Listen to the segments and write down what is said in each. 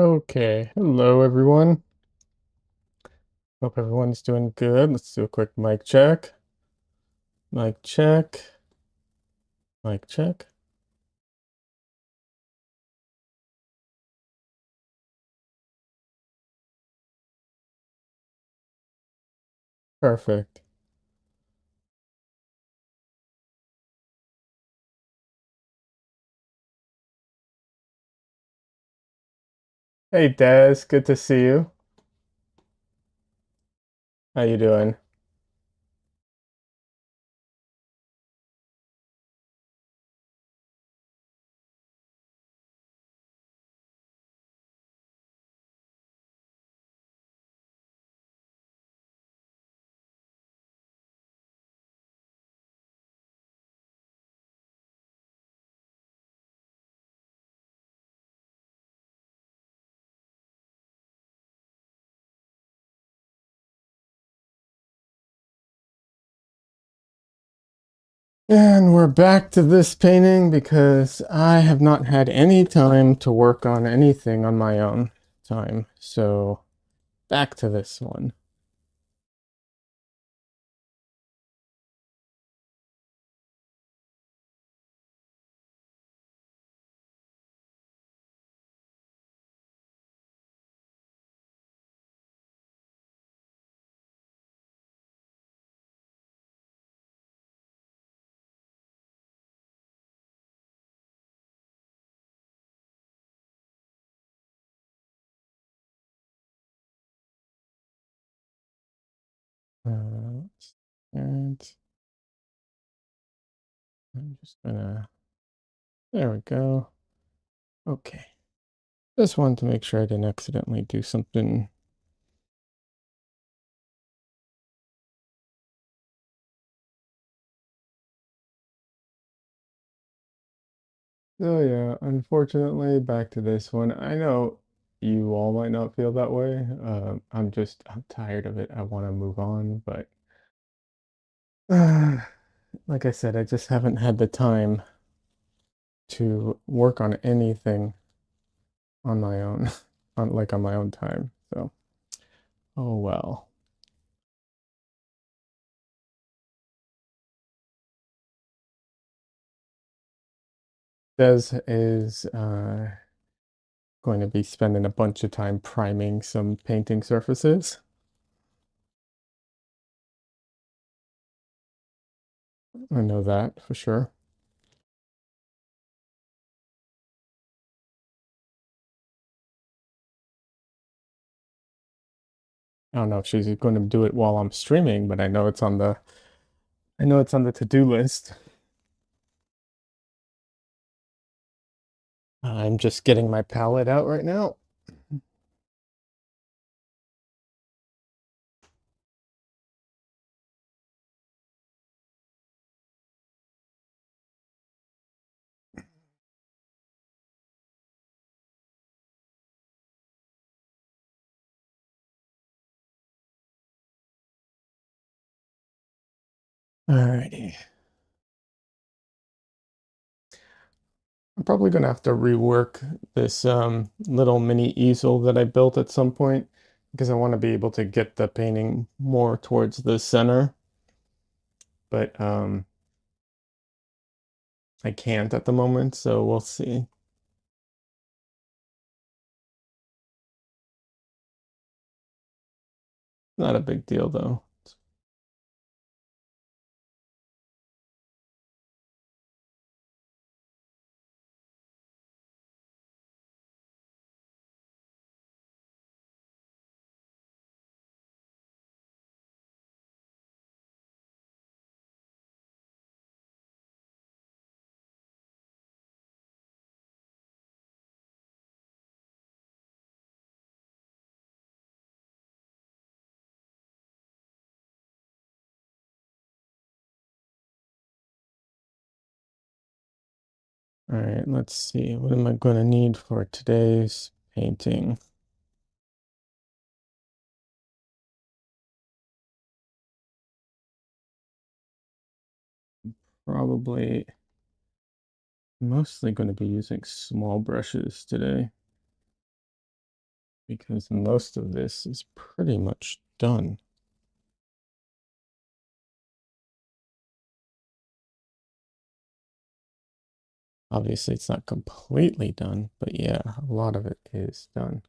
Okay, hello everyone. Hope everyone's doing good. Let's do a quick mic check. Mic check. Mic check. Perfect. Hey Des, good to see you. How you doing? And we're back to this painting because I have not had any time to work on anything on my own time. So back to this one. Uh, and I'm just gonna, there we go. Okay. Just wanted to make sure I didn't accidentally do something. Oh yeah, unfortunately, back to this one. I know you all might not feel that way. I'm tired of it. I want to move on, but uh, like I said, I just haven't had the time to work on anything on my own, on my own time. So, oh well. Des is going to be spending a bunch of time priming some painting surfaces. I know that for sure. I don't know if she's going to do it while I'm streaming, but I know it's on the to-do list. I'm just getting my palette out right now. Alrighty. I'm probably gonna have to rework this little mini easel that I built at some point because I want to be able to get the painting more towards the center, but I can't at the moment, so we'll see. Not a big deal though. All right, let's see. What am I going to need for today's painting? Probably mostly going to be using small brushes today. because most of this is pretty much done. Obviously, it's not completely done, but yeah, a lot of it is done.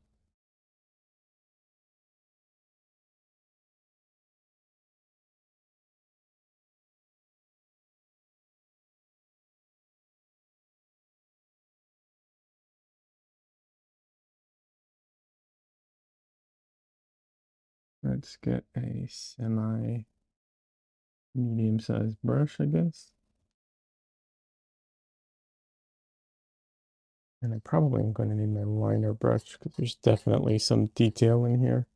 Let's get a semi medium-sized brush, I guess. And I probably am going to need my liner brush because there's definitely some detail in here.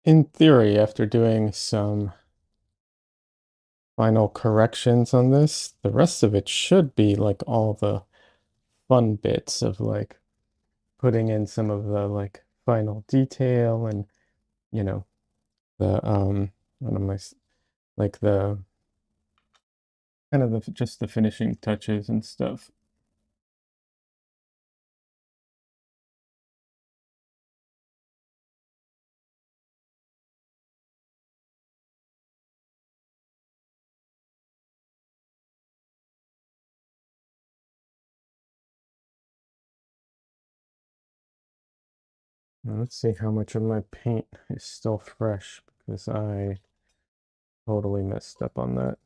In theory, after doing some final corrections on this, the rest of it should be like all the fun bits of like putting in some of the like final detail and you know the what am I like the kind of the just the finishing touches and stuff. Now let's see how much of my paint is still fresh because I totally messed up on that.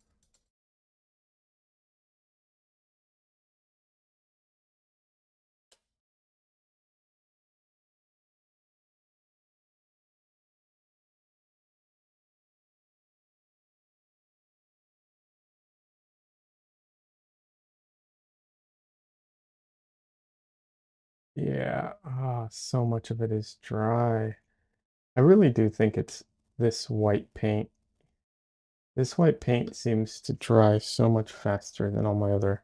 Yeah, so much of it is dry. I really do think it's this white paint. This white paint seems to dry so much faster than all my other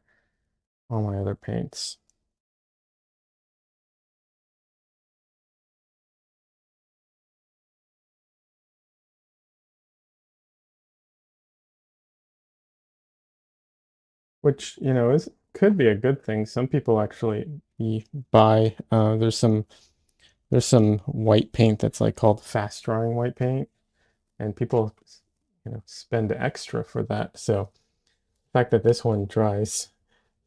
paints. Which, is could be a good thing. Some people actually buy there's some white paint that's like called fast drying white paint, and people spend extra for that. So the fact that this one dries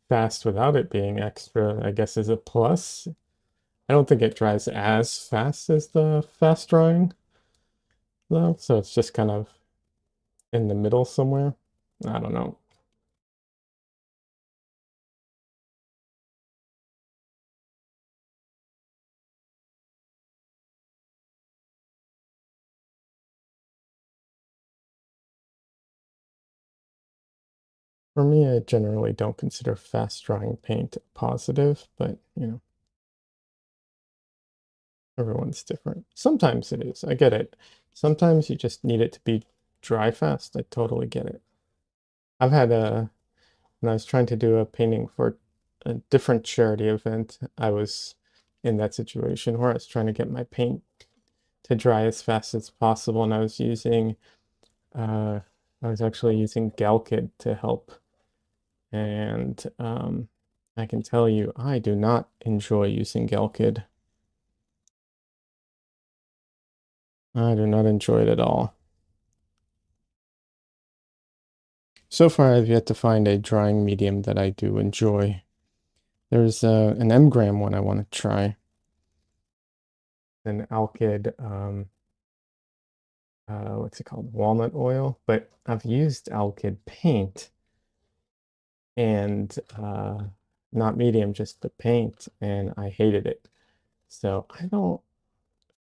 fast without it being extra, I guess is a plus. I don't think it dries as fast as the fast drying though, so it's just kind of in the middle somewhere. I don't know. For me, I generally don't consider fast drying paint positive, but everyone's different. Sometimes it is. I get it. Sometimes you just need it to be dry fast. I totally get it. I've had when I was trying to do a painting for a different charity event, I was in that situation where I was trying to get my paint to dry as fast as possible, and uh, I was actually using Galkid to help. And I can tell you, I do not enjoy using Galkid. I do not enjoy it at all. So far, I've yet to find a drying medium that I do enjoy. There's an M-gram one I want to try. An Alkyd, what's it called? Walnut oil. But I've used Alkyd paint and not medium, just the paint, and I hated it. So I don't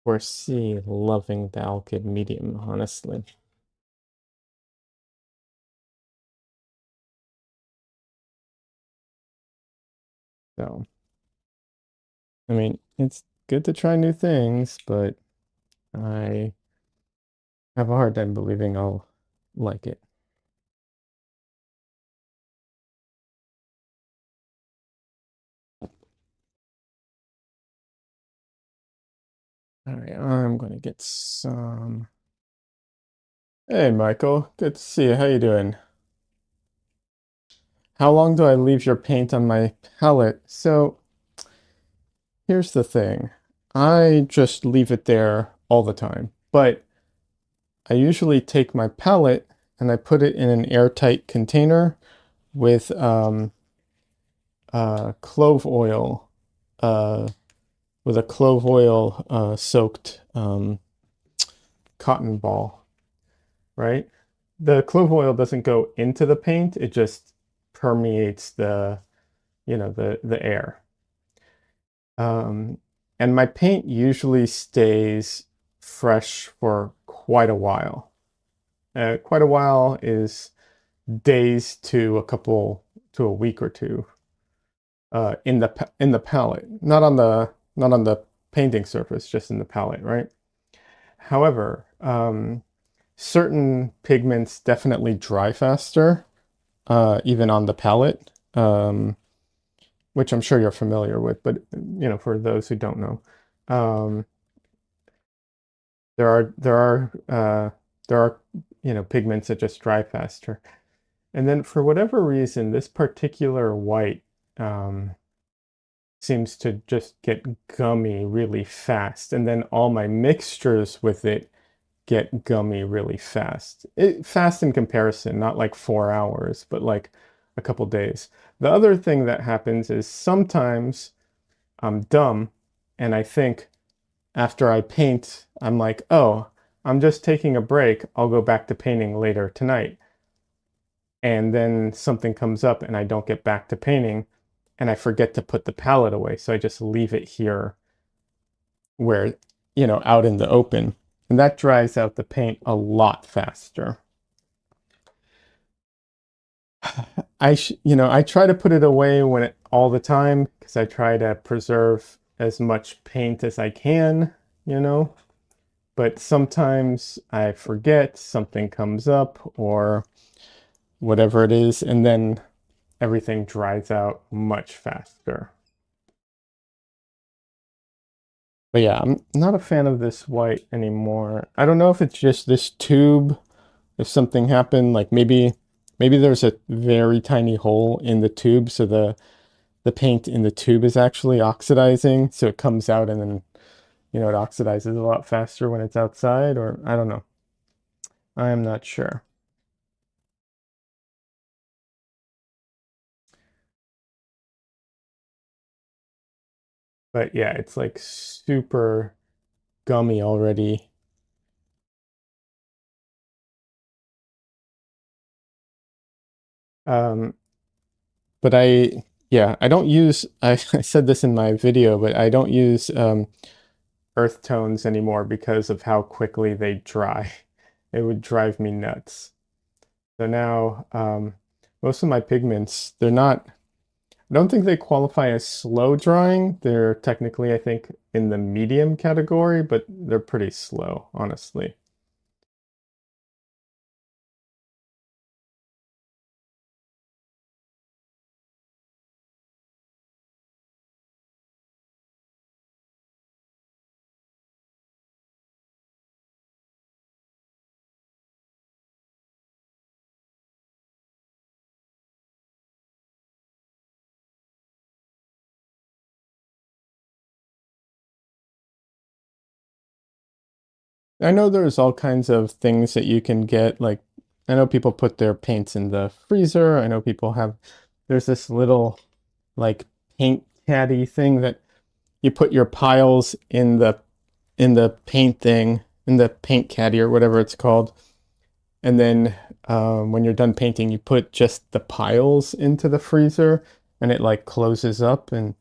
foresee loving the Alkyd medium, honestly. So, I mean, it's good to try new things, but I have a hard time believing I'll like it. All right, I'm going to get some Hey Michael, good to see you. How you doing? How long do I leave your paint on my palette? So here's the thing. I just leave it there all the time, but I usually take my palette and I put it in an airtight container with clove oil, uh, with a clove oil soaked cotton ball, right? The clove oil doesn't go into the paint, it just permeates the air. Um, and my paint usually stays fresh for quite a while. Quite a while is days to a week or two in the palette, not on the painting surface, just in the palette, right? However, certain pigments definitely dry faster, even on the palette. Which I'm sure you're familiar with, but for those who don't know, um, there are pigments that just dry faster. And then for whatever reason, this particular white seems to just get gummy really fast, and then all my mixtures with it get gummy really fast. Fast in comparison, not like 4 hours, but like a couple days. The other thing that happens is sometimes I'm dumb and I think after I paint, I'm like, oh, I'm just taking a break. I'll go back to painting later tonight. And then something comes up and I don't get back to painting and I forget to put the palette away. So I just leave it here where, out in the open. And that dries out the paint a lot faster. I try to put it away all the time because I try to preserve as much paint as I can, you know. But sometimes I forget, something comes up or whatever it is, and then everything dries out much faster. But yeah, I'm not a fan of this white anymore. I don't know if it's just this tube, if something happened, like maybe there's a very tiny hole in the tube, so the paint in the tube is actually oxidizing, so it comes out and then, it oxidizes a lot faster when it's outside, or I don't know. I am not sure. But yeah, it's like super gummy already. Um, but yeah, I don't use, I said this in my video, but I don't use earth tones anymore because of how quickly they dry. It would drive me nuts. So now, most of my pigments, I don't think they qualify as slow drying. They're technically, I think, in the medium category, but they're pretty slow, honestly. I know there's all kinds of things that you can get. Like, I know people put their paints in the freezer. I know people have, there's this little like paint caddy thing that you put your piles in the paint thing, in the paint caddy or whatever it's called. And then when you're done painting, you put just the piles into the freezer and it like closes up. And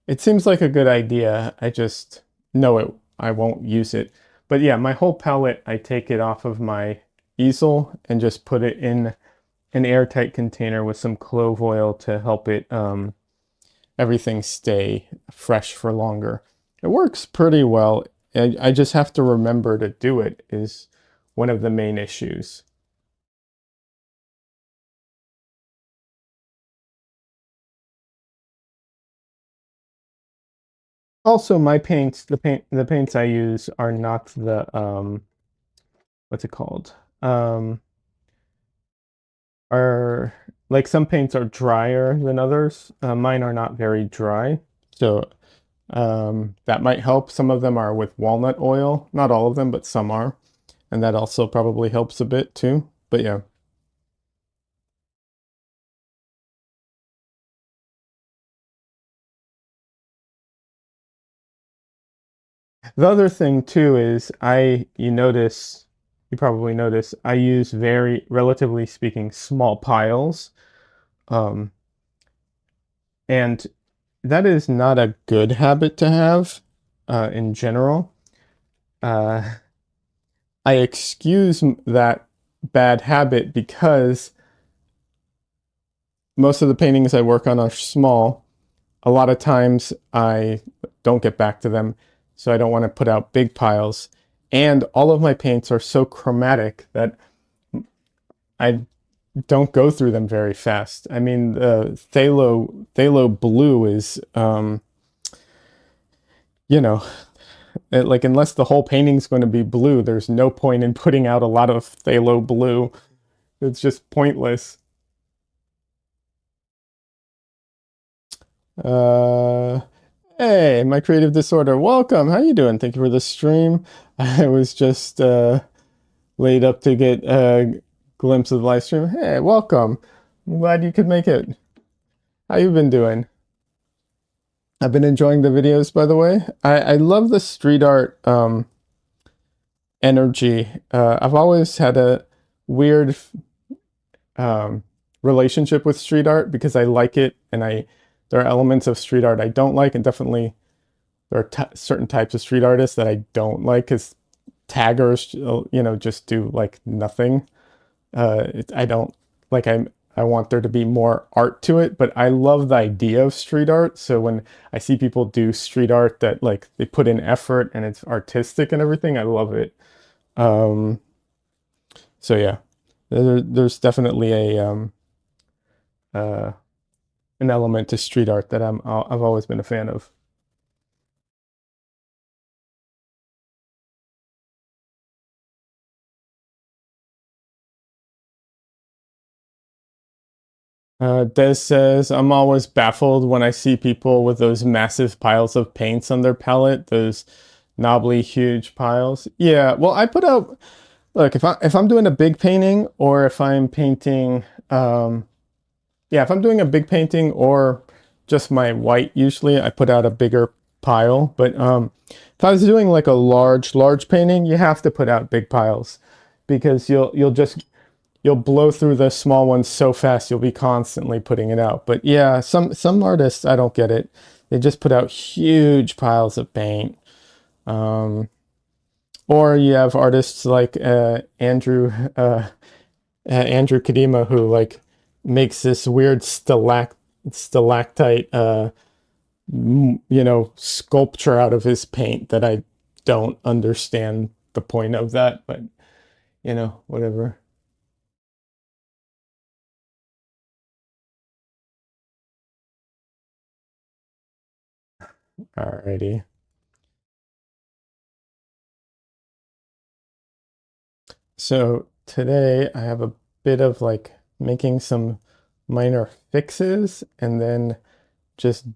it seems like a good idea. I just know I won't use it. But yeah, my whole palette, I take it off of my easel and just put it in an airtight container with some clove oil to help it everything stay fresh for longer. It works pretty well. I just have to remember to do it is one of the main issues. Also, my paints, the paints I use are not the what's it called? um, are like some paints are drier than others. Mine are not very dry, so that might help. Some of them are with walnut oil, not all of them, but some are, and that also probably helps a bit too. But yeah. The other thing too is you probably notice, I use very, relatively speaking, small piles. Um, and that is not a good habit to have in general. Uh, I excuse that bad habit because most of the paintings I work on are small. A lot of times I don't get back to them, so I don't want to put out big piles. And all of my paints are so chromatic that I don't go through them very fast. I mean, phthalo blue is, you know, like unless the whole painting's going to be blue, there's no point in putting out a lot of phthalo blue. It's just pointless. Uh, hey, my creative disorder, welcome. How you doing? Thank you for the stream. I was just laid up to get a glimpse of the live stream. Hey, welcome. I'm glad you could make it. How you been doing? I've been enjoying the videos, by the way. I love the street art energy. I've always had a weird um, relationship with street art because I like it, and there are elements of street art I don't like, and definitely there are certain types of street artists that I don't like because taggers, just do like nothing. I don't like I want there to be more art to it, but I love the idea of street art. So when I see people do street art that like they put in effort and it's artistic and everything, I love it. Um, so yeah, there's definitely uh, an element to street art that I've always been a fan of. Des says, I'm always baffled when I see people with those massive piles of paints on their palette, those knobbly huge piles. Yeah, well, I put out, look, if I'm doing a big painting or if I'm painting, yeah, if I'm doing a big painting or just my white, usually I put out a bigger pile. But if I was doing like a large painting, you have to put out big piles because you'll blow through the small ones so fast you'll be constantly putting it out. But yeah, some artists, I don't get it. They just put out huge piles of paint. Or you have artists like Andrew Kadima, who like makes this weird stalactite sculpture out of his paint that I don't understand the point of that, but whatever. Alrighty. So today I have a bit of like making some minor fixes and then just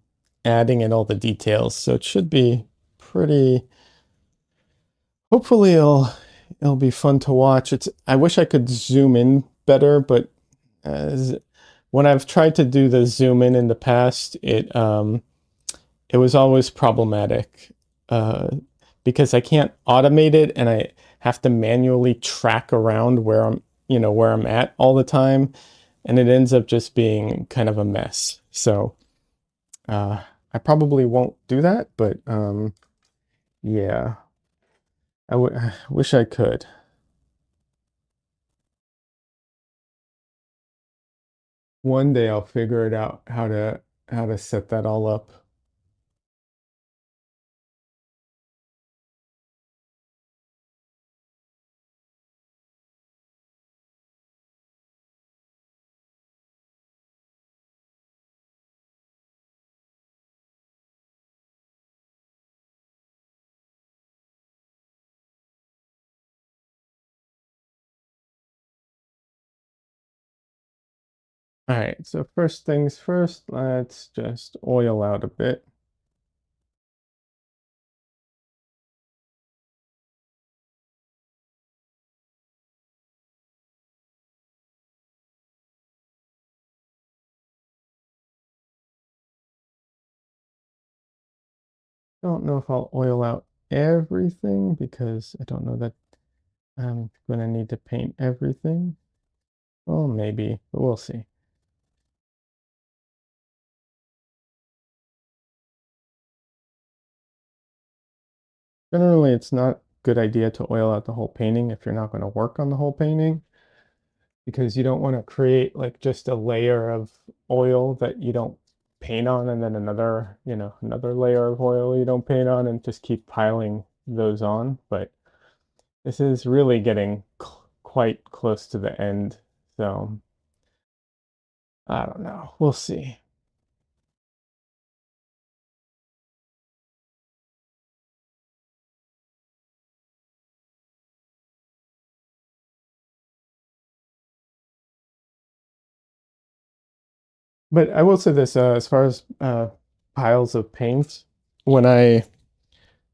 adding in all the details. So it should be pretty, hopefully it'll be fun to watch. I wish I could zoom in better, but as, when I've tried to do the zoom in the past, it was always problematic uh, because I can't automate it and I have to manually track around where I'm at all the time, and it ends up just being kind of a mess. So uh, I probably won't do that, but yeah, I wish I could. One day I'll figure it out how to set that all up. All right, so first things first, let's just oil out a bit. Don't know if I'll oil out everything because I don't know that I'm gonna need to paint everything. Well, maybe, but we'll see. Generally, it's not a good idea to oil out the whole painting if you're not going to work on the whole painting because you don't want to create like just a layer of oil that you don't paint on and then another, another layer of oil you don't paint on and just keep piling those on. But this is really getting quite close to the end. So I don't know. We'll see. But I will say this, as far as piles of paint, when I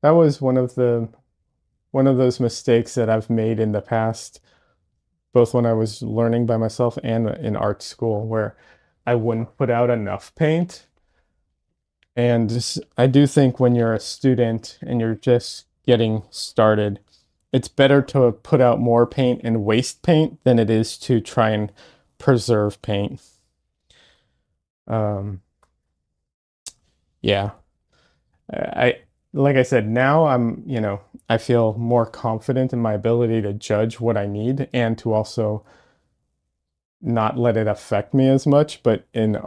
that was one of those mistakes that I've made in the past, both when I was learning by myself and in art school, where I wouldn't put out enough paint. And I do think when you're a student and you're just getting started, it's better to put out more paint and waste paint than it is to try and preserve paint. Um, yeah, I like I said, now I feel more confident in my ability to judge what I need and to also not let it affect me as much. But in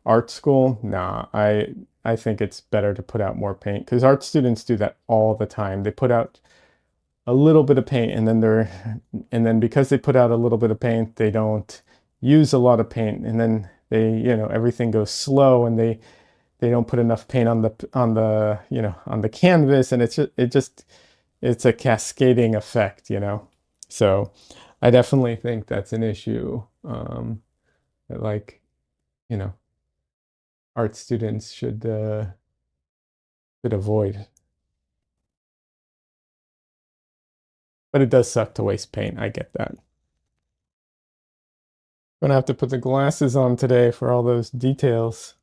art school, nah, I think it's better to put out more paint because art students do that all the time. They put out a little bit of paint and then because they put out a little bit of paint, they don't use a lot of paint and then everything goes slow and they don't put enough paint on the canvas and it's a cascading effect. So I definitely think that's an issue that you know art students should avoid. But it does suck to waste paint. I get that. Gonna have to put the glasses on today for all those details.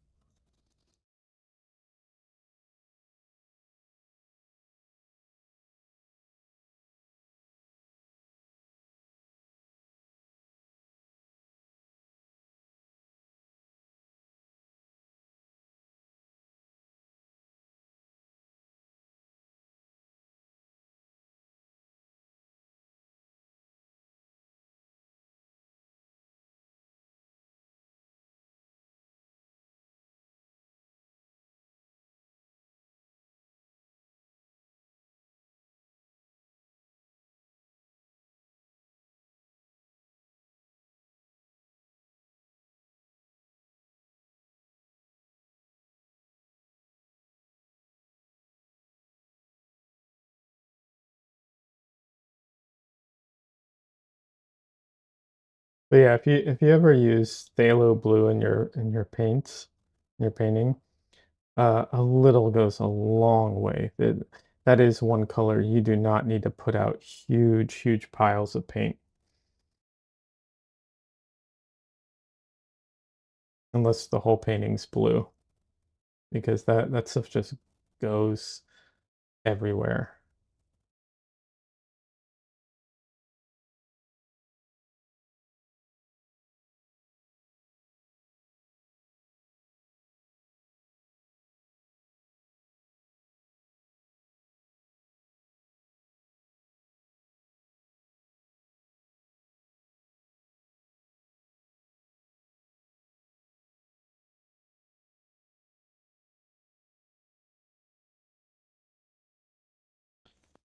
But yeah, if you ever use phthalo blue in your paints, in your painting, a little goes a long way. That is one color you do not need to put out huge piles of paint unless the whole painting's blue, because that stuff just goes everywhere.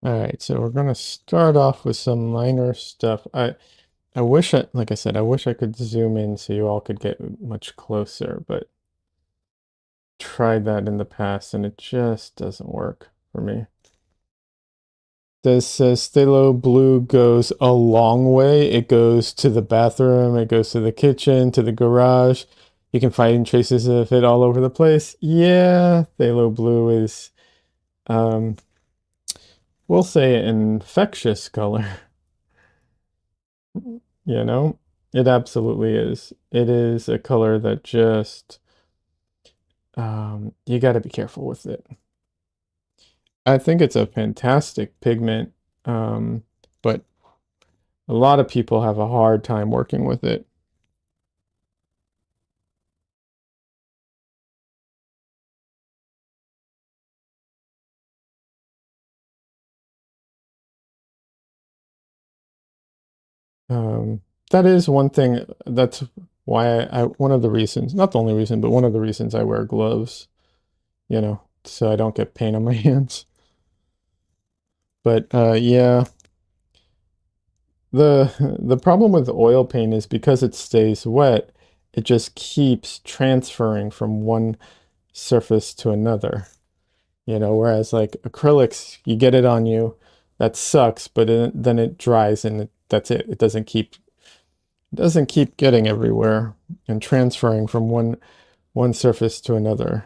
All right, so we're gonna start off with some minor stuff. I wish like I said, I wish I could zoom in so you all could get much closer, but tried that in the past and it just doesn't work for me. This says Stalo Blue goes a long way. It goes to the bathroom, it goes to the kitchen, to the garage. You can find traces of it all over the place. Yeah, Phthalo Blue is, um, we'll say an infectious color. You know, it absolutely is. It is a color that just, you got to be careful with it. I think it's a fantastic pigment, but a lot of people have a hard time working with it. Um, that is one thing. That's why one of the reasons, not the only reason, but one of the reasons I wear gloves, so I don't get paint on my hands. But yeah, the problem with oil paint is because it stays wet, it just keeps transferring from one surface to another. Whereas like acrylics, you get it on you, that sucks, but then it dries and that's it. It doesn't keep getting everywhere and transferring from one surface to another.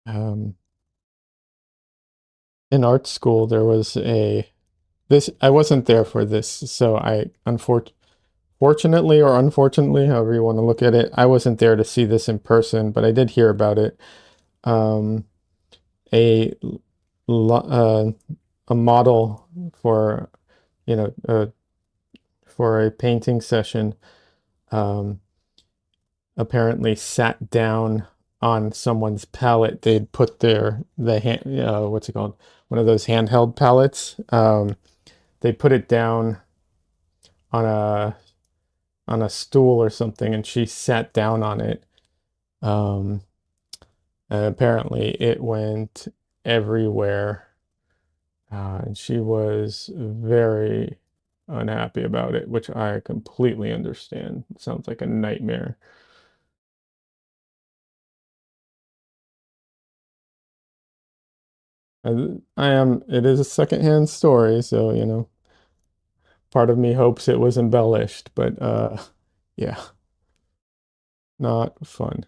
Um, in art school, there was a this I wasn't there for this, so I fortunately or unfortunately, however you want to look at it, I wasn't there to see this in person, but I did hear about it. Um, a uh, a model for you know for a painting session um, apparently sat down on someone's palette. They'd put the hand what's it called, one of those handheld palettes. They put it down on a stool or something, and she sat down on it. Um, and apparently it went everywhere, and she was very unhappy about it, which I completely understand. It sounds like a nightmare. It is a secondhand story, so, part of me hopes it was embellished, but yeah, not fun.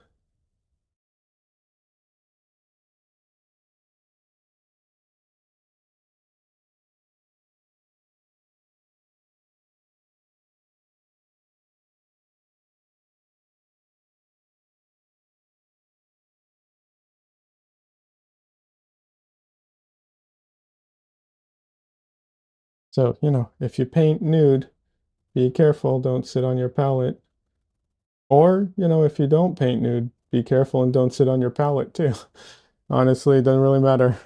So, if you paint nude, be careful, don't sit on your palette. Or, if you don't paint nude, be careful and don't sit on your palette too. Honestly, it doesn't really matter.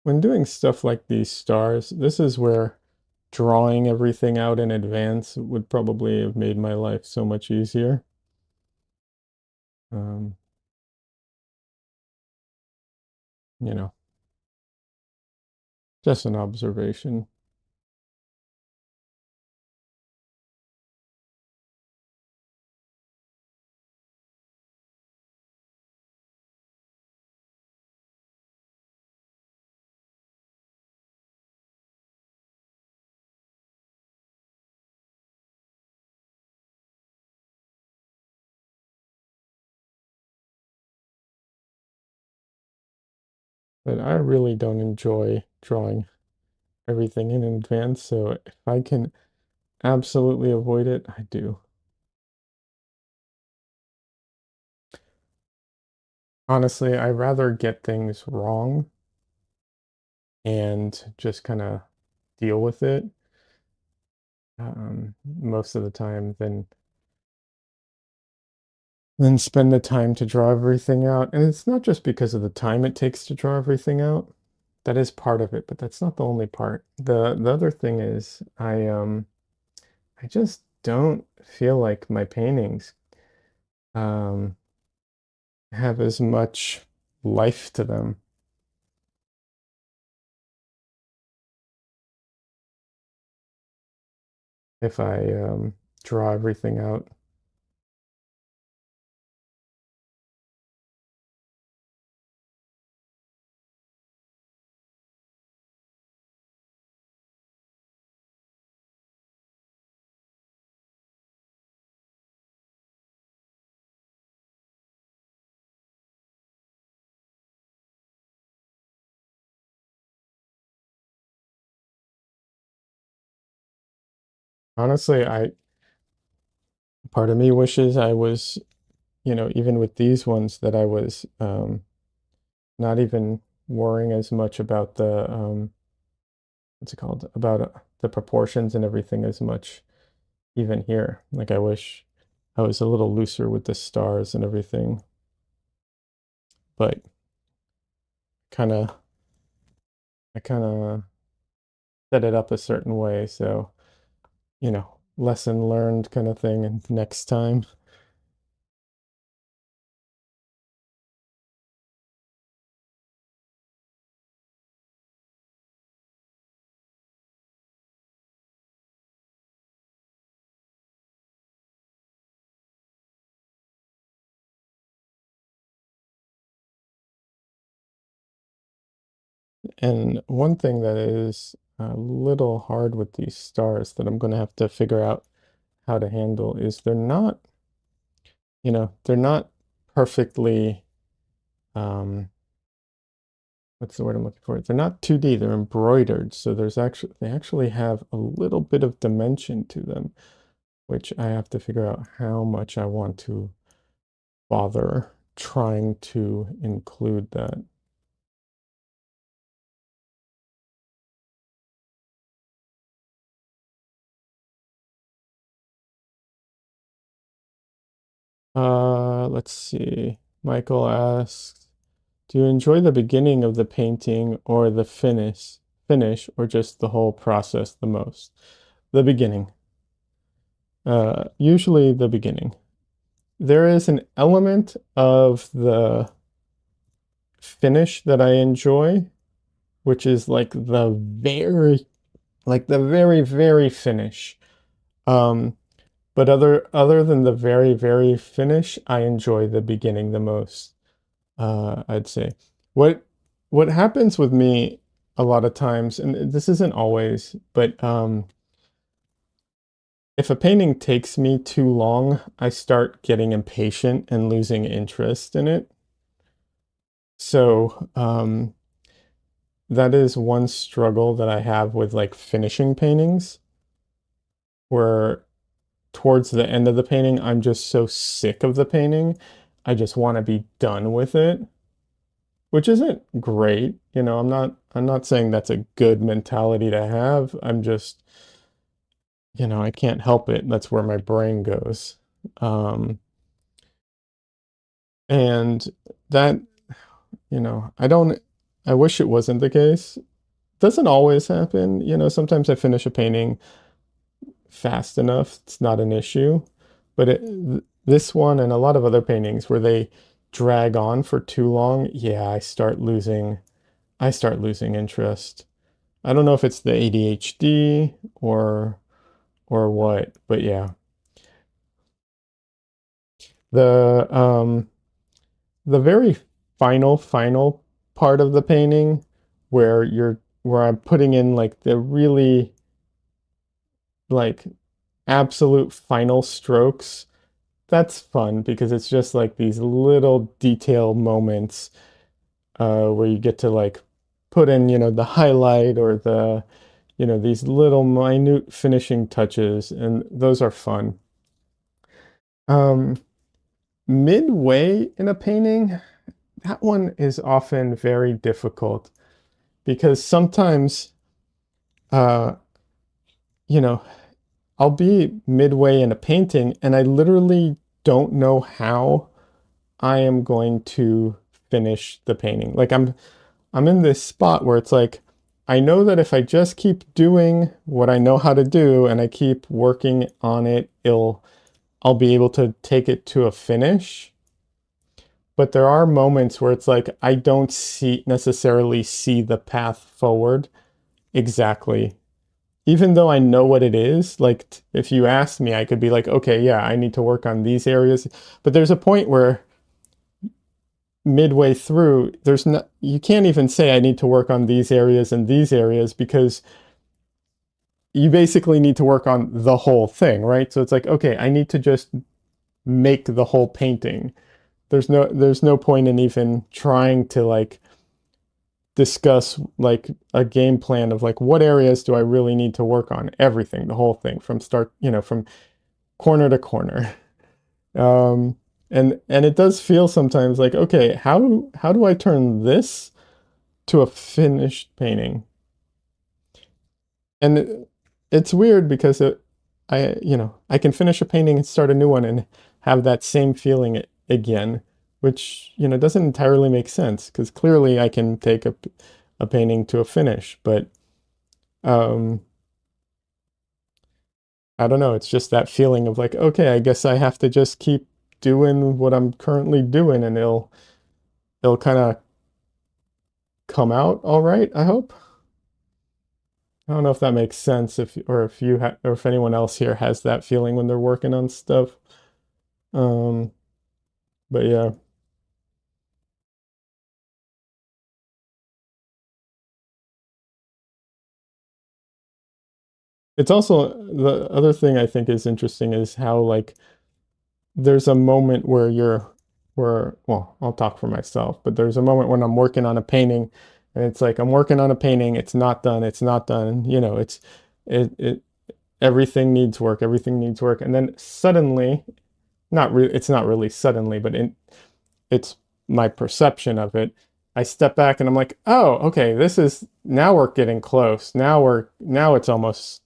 When doing stuff like these stars, this is where drawing everything out in advance would probably have made my life so much easier. Um, you know, just an observation. But I really don't enjoy drawing everything in advance, so if I can absolutely avoid it, I do. Honestly, I rather get things wrong and just kind of deal with it most of the time than spend the time to draw everything out. And it's not just because of the time it takes to draw everything out. That is part of it, but that's not the only part. The other thing is I just don't feel like my paintings um have as much life to them if I draw everything out. Honestly, I part of me wishes I was, even with these ones that I was not even worrying as much about the what's it called? About the proportions and everything as much even here. Like I wish I was a little looser with the stars and everything, but kind of I kind of set it up a certain way, so lesson learned kind of thing and next time. And one thing that is a little hard with these stars that I'm going to have to figure out how to handle is they're not perfectly, um, what's the word I'm looking for? They're not 2D, they're embroidered. So they actually have a little bit of dimension to them, which I have to figure out how much I want to bother trying to include that. Let's see. Michael asks, do you enjoy the beginning of the painting or the finish or just the whole process the most? The beginning. Usually the beginning. There is an element of the finish that I enjoy, which is like the very, very finish. Um, but other than the very, very finish, I enjoy the beginning the most. I'd say. What what happens with me a lot of times, and this isn't always, but if a painting takes me too long, I start getting impatient and losing interest in it. So that is one struggle that I have with like finishing paintings, where towards the end of the painting, I'm just so sick of the painting. I just want to be done with it, which isn't great. I'm not saying that's a good mentality to have. I'm just, I can't help it. That's where my brain goes. Um, and that, I don't, I wish it wasn't the case. Doesn't always happen. Sometimes I finish a painting fast enough. It's not an issue. But this one and a lot of other paintings where they drag on for too long, yeah, I start losing interest. I don't know if it's the ADHD or what, but yeah. The the very final part of the painting where I'm putting in like the really like absolute final strokes, that's fun because it's just like these little detail moments where you get to like put in, the highlight or these little minute finishing touches, and those are fun. Um, Midway in a painting, that one is often very difficult because sometimes, uh, you know, I'll be midway in a painting and I literally don't know how I am going to finish the painting. Like I'm in this spot where it's like I know that if I just keep doing what I know how to do and I keep working on it, I'll be able to take it to a finish. But there are moments where it's like I don't necessarily see the path forward exactly. Even though I know what it is, like if you asked me, I could be like, okay, yeah, I need to work on these areas. But there's a point where midway through, there's not, you can't even say I need to work on these areas and these areas because you basically need to work on the whole thing, right? So it's like, okay, I need to just make the whole painting. There's no point in even trying to like discuss like a game plan of like what areas do I really need to work on? Everything, the whole thing from start, from corner to corner. Um, and it does feel sometimes like, okay, how do I turn this to a finished painting? And it's weird because I can finish a painting and start a new one and have that same feeling again, which, doesn't entirely make sense because clearly I can take a painting to a finish, but um, I don't know. It's just that feeling of like, okay, I guess I have to just keep doing what I'm currently doing and it'll kind of come out all right, I hope. I don't know if that makes sense or if anyone else here has that feeling when they're working on stuff. Um, but yeah. It's also the other thing I think is interesting is how like there's a moment well, I'll talk for myself, but there's a moment when I'm working on a painting and it's like I'm working on a painting, it's not done, it's not done, it everything needs work, everything needs work. And then suddenly, not really it's not really suddenly, but it's my perception of it. I step back and I'm like, "Oh, okay, this is now we're getting close. Now it's almost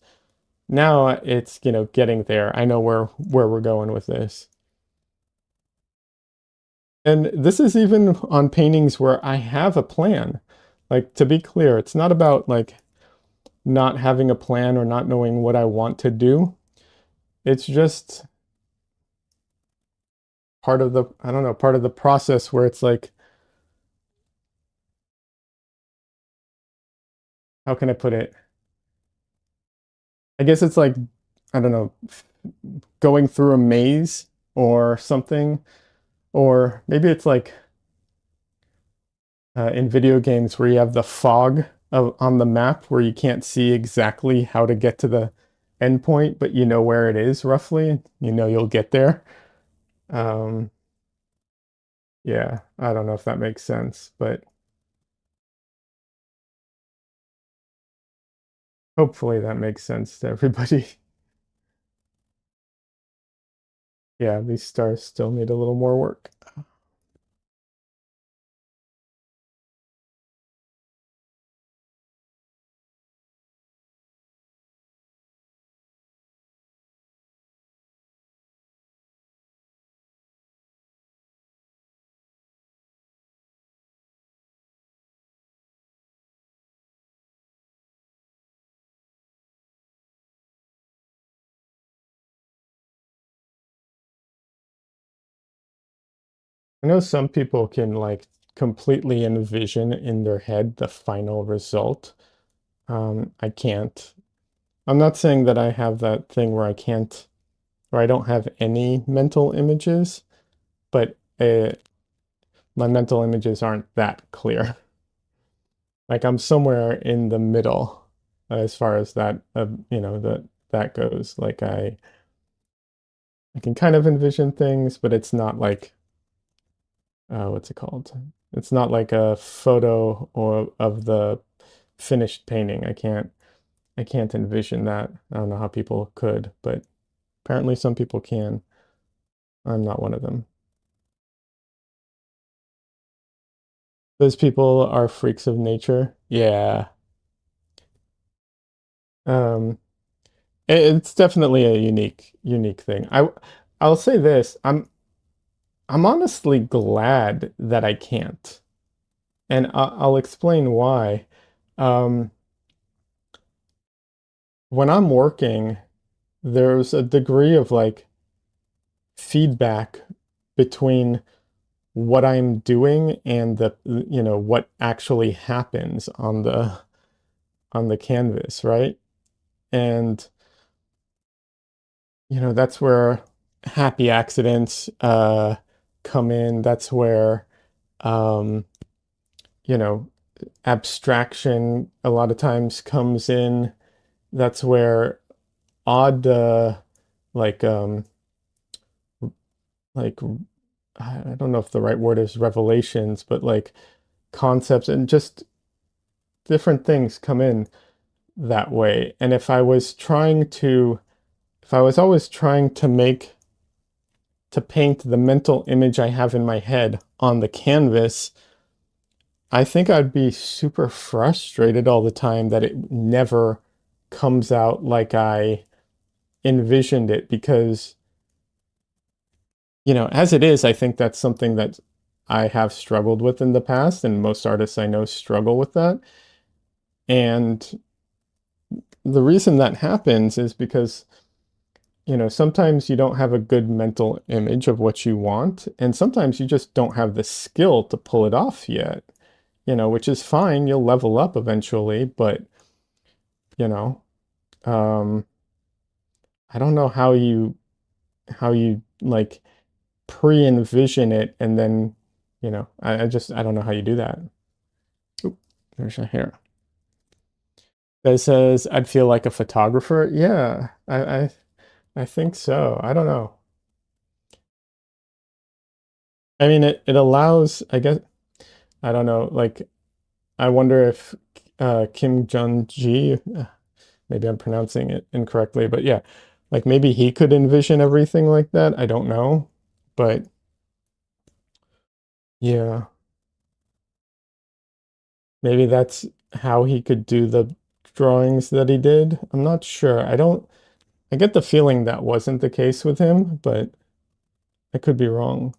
now it's, getting there. I know where we're going with this." And this is even on paintings where I have a plan. Like to be clear, it's not about like not having a plan or not knowing what I want to do. It's just part of the, I don't know, part of the process where it's like, how can I put it? I guess it's like, I don't know, going through a maze or something. Or maybe it's like in video games where you have the fog on the map where you can't see exactly how to get to the endpoint, but you know where it is roughly. You know you'll get there. Um, yeah, I don't know if that makes sense, but hopefully that makes sense to everybody. Yeah, these stars still need a little more work. I know some people can like completely envision in their head the final result. I can't. I'm not saying that I have that thing where I can't, or I don't have any mental images, but my mental images aren't that clear. Like I'm somewhere in the middle as far as that, that goes. Like I can kind of envision things, but it's not like, what's it called? It's not like a photo or of the finished painting. I can't envision that. I don't know how people could, but apparently some people can. I'm not one of them. Those people are freaks of nature. Yeah. Um, it's definitely a unique thing. I'll say this. I'm honestly glad that I can't. And I'll explain why. Um, when I'm working, there's a degree of like feedback between what I'm doing and what actually happens on the canvas, right? And that's where happy accidents come in. That's where um, you know, abstraction a lot of times comes in. That's where odd like um like I don't know if the right word is revelations, but like concepts and just different things come in that way. And if I was always trying to paint the mental image I have in my head on the canvas, I think I'd be super frustrated all the time that it never comes out like I envisioned it because, as it is, I think that's something that I have struggled with in the past, and most artists I know struggle with that. And the reason that happens is because, sometimes you don't have a good mental image of what you want, and sometimes you just don't have the skill to pull it off yet, which is fine. You'll level up eventually, but, you know, um, I don't know how you like pre-envision it and then, I don't know how you do that. Oop, there's a hair. That says I'd feel like a photographer. Yeah, I think so. I don't know. I mean, it allows, I guess, I don't know, like I wonder if Kim Jong-ji, maybe I'm pronouncing it incorrectly, but yeah, like maybe he could envision everything like that. I don't know, but yeah, maybe that's how he could do the drawings that he did. I'm not sure. I get the feeling that wasn't the case with him, but I could be wrong.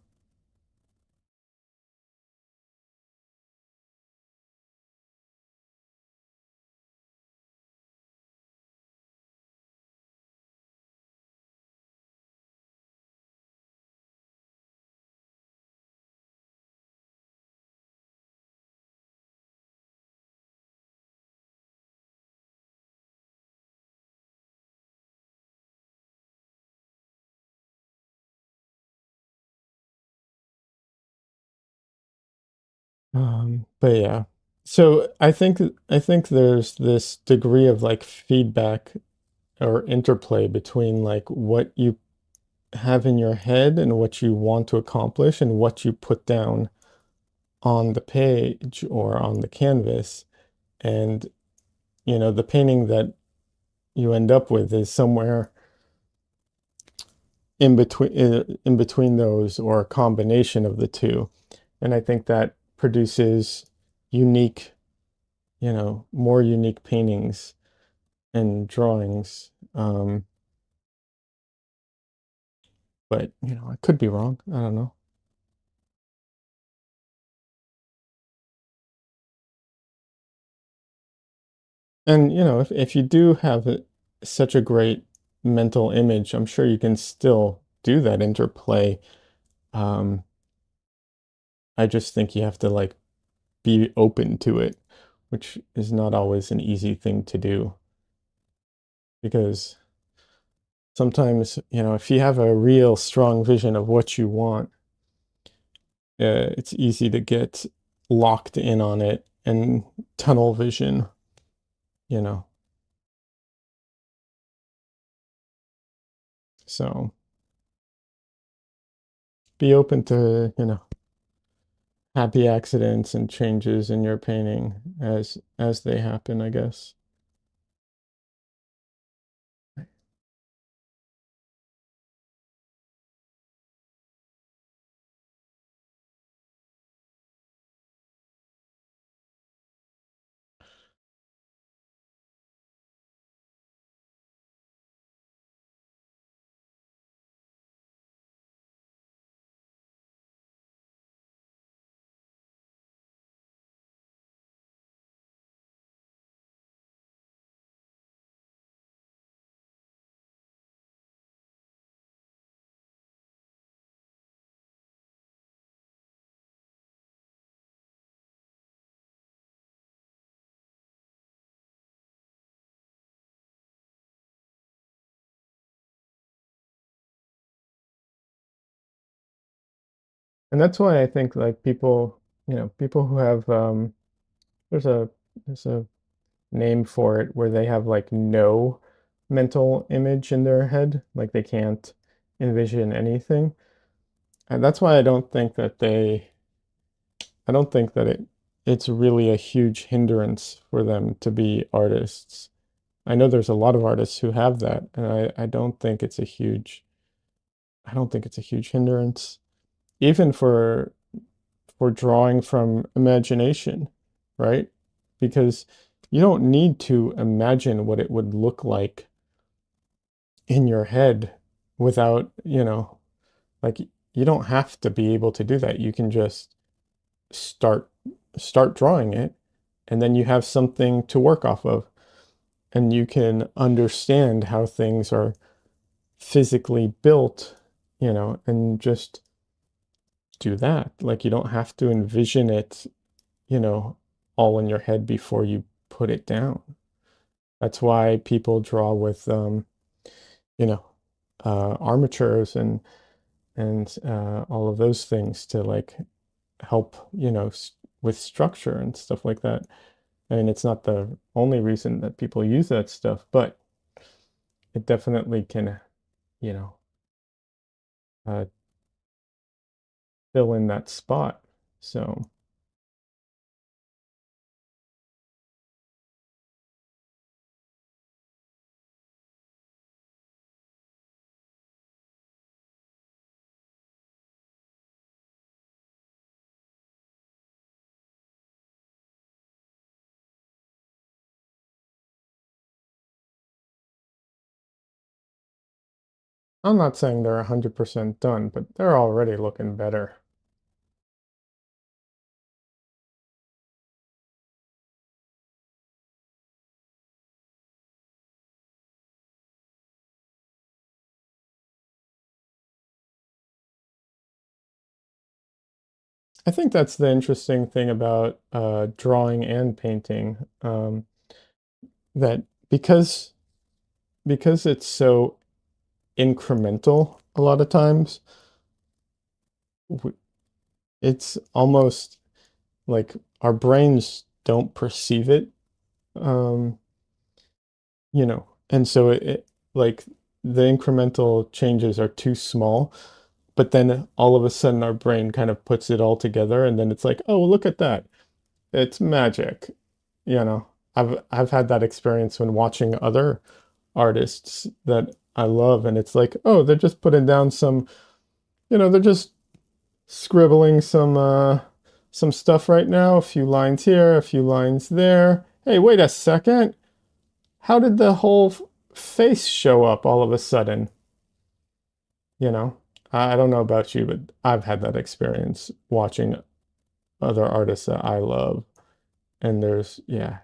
But yeah. So I think there's this degree of like feedback or interplay between like what you have in your head and what you want to accomplish and what you put down on the page or on the canvas. And the painting that you end up with is somewhere in between those or a combination of the two. And I think that produces unique, more unique paintings and drawings. But I could be wrong. I don't know. And if you do have such a great mental image, I'm sure you can still do that interplay. Um, I just think you have to like be open to it, which is not always an easy thing to do because sometimes, if you have a real strong vision of what you want, it's easy to get locked in on it and tunnel vision, you know. So be open to, happy accidents and changes in your painting as they happen, I guess. And that's why I think like people, people who have there's a there's a name for it where they have like no mental image in their head, like they can't envision anything. And that's why I don't think that it's really a huge hindrance for them to be artists. I know there's a lot of artists who have that, and I don't think it's a huge I don't think it's a huge hindrance. Even for drawing from imagination, right? Because you don't need to imagine what it would look like in your head without, like you don't have to be able to do that. You can just start start drawing it and then you have something to work off of and you can understand how things are physically built, and just do that. Like you don't have to envision it, you know, all in your head before you put it down. That's why people draw with you know, armatures and all of those things to like help, with structure and stuff like that. I mean, it's not the only reason that people use that stuff, but it definitely can, you know, uh, fill in that spot. So I'm not saying they're 100% done, but they're already looking better. I think that's the interesting thing about drawing and painting, that because it's so incremental a lot of times, it's almost like our brains don't perceive it, um, and so like the incremental changes are too small, but then all of a sudden our brain kind of puts it all together, and then it's like, oh, look at that. It's magic. You know, I've had that experience when watching other artists that I love, and it's like, oh, they're just putting down they're just scribbling some stuff right now, a few lines here, a few lines there. Hey, wait a second. How did the whole face show up all of a sudden? You know, I don't know about you, but I've had that experience watching other artists that I love. And yeah,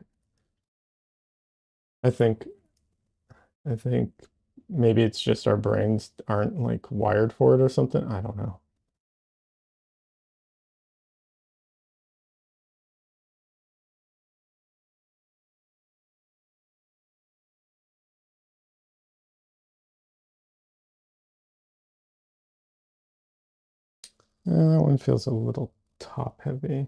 I think I think maybe it's just our brains aren't like wired for it or something. I don't know. That one feels a little top heavy.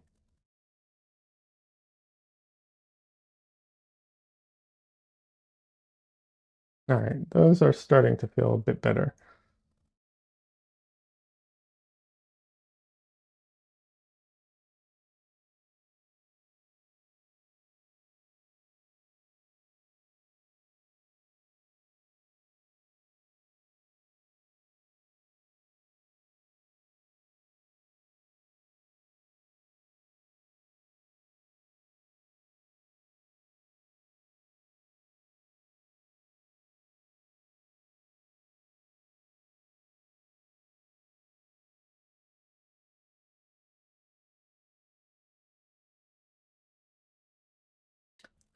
All right, those are starting to feel a bit better.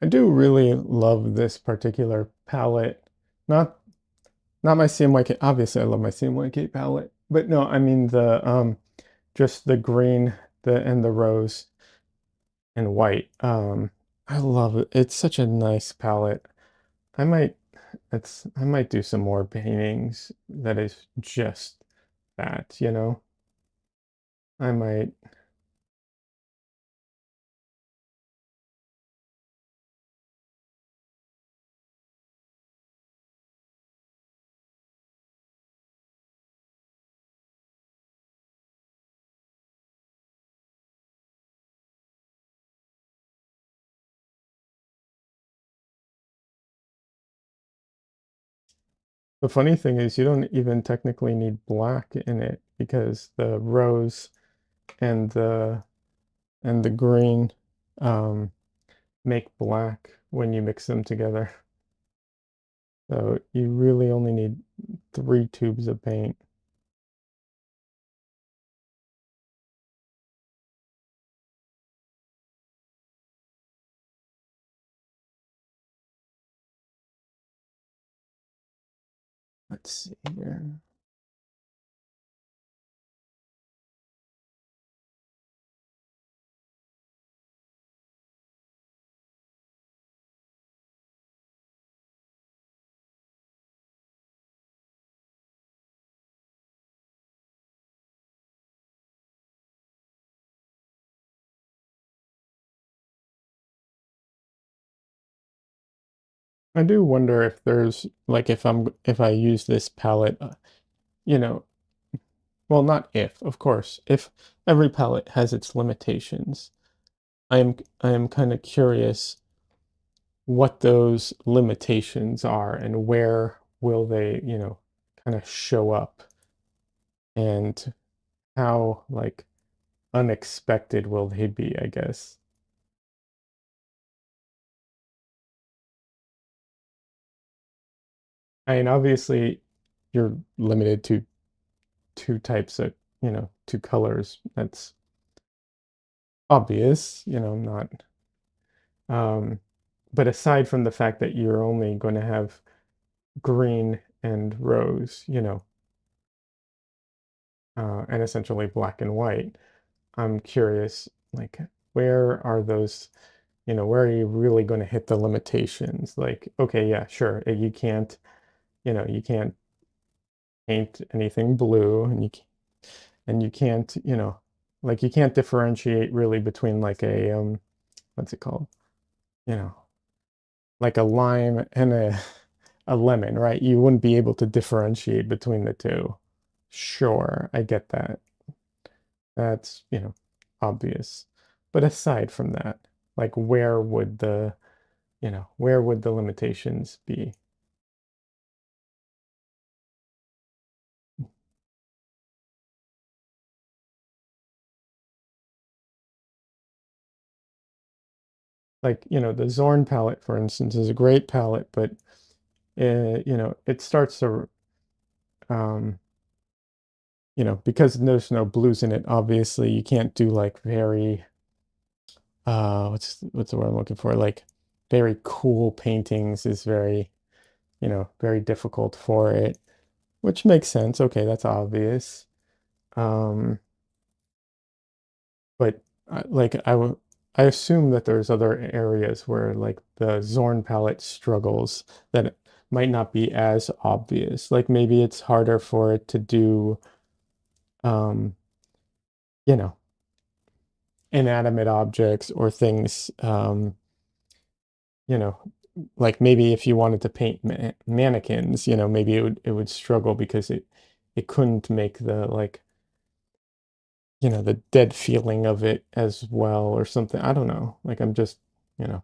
I do really love this particular palette. Not not my CMYK. Obviously, I love my CMYK palette, but no, I mean the just the green, the rose and white. I love it. It's such a nice palette. I might I might do some more paintings that is just that, I might. The funny thing is you don't even technically need black in it because the rose and the green um, make black when you mix them together. So you really only need 3 tubes of paint. Let's see here. I do wonder if there's like if I use this palette, you know, well, not if, of course, if every palette has its limitations. I am kind of curious what those limitations are and where will they, kind of show up and how like unexpected will they be, I guess. I mean, obviously you're limited to two types of, two colors. That's obvious, not um but aside from the fact that you're only going to have green and rose, and essentially black and white, I'm curious, like, where are those, where are you really going to hit the limitations? Like, okay, yeah, sure, you can't paint anything blue, and you can't, like, you can't differentiate really between like a what's it called? You know, like a lime and a lemon, right? You wouldn't be able to differentiate between the two. Sure, I get that. That's, obvious. But aside from that, like where would the limitations be? Like, the Zorn palette, for instance, is a great palette, but it starts to um, because there's no blues in it, obviously you can't do like very what's the word I'm looking for? Like very cool paintings is very, very difficult for it, which makes sense. Okay, that's obvious. Um, but I assume that there's other areas where like the Zorn palette struggles that might not be as obvious. Like maybe it's harder for it to do um, you know, inanimate objects or things you know, like maybe if you wanted to paint mannequins, maybe it would struggle because it couldn't make the like, the dead feeling of it as well or something. I don't know. Like I'm just, you know,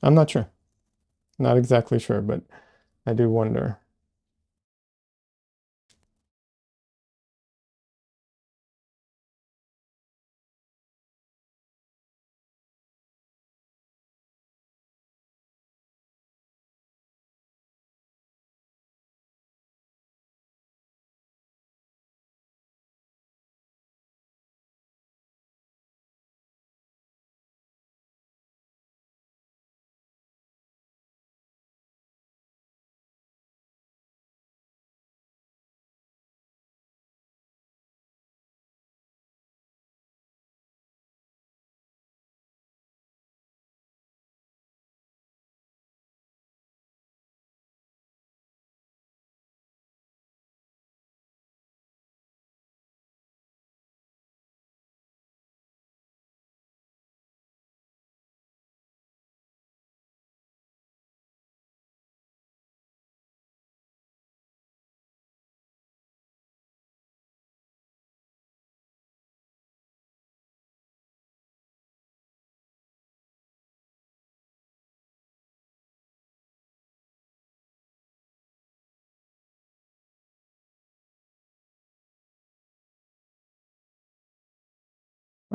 I'm not sure. Not exactly sure, but I do wonder.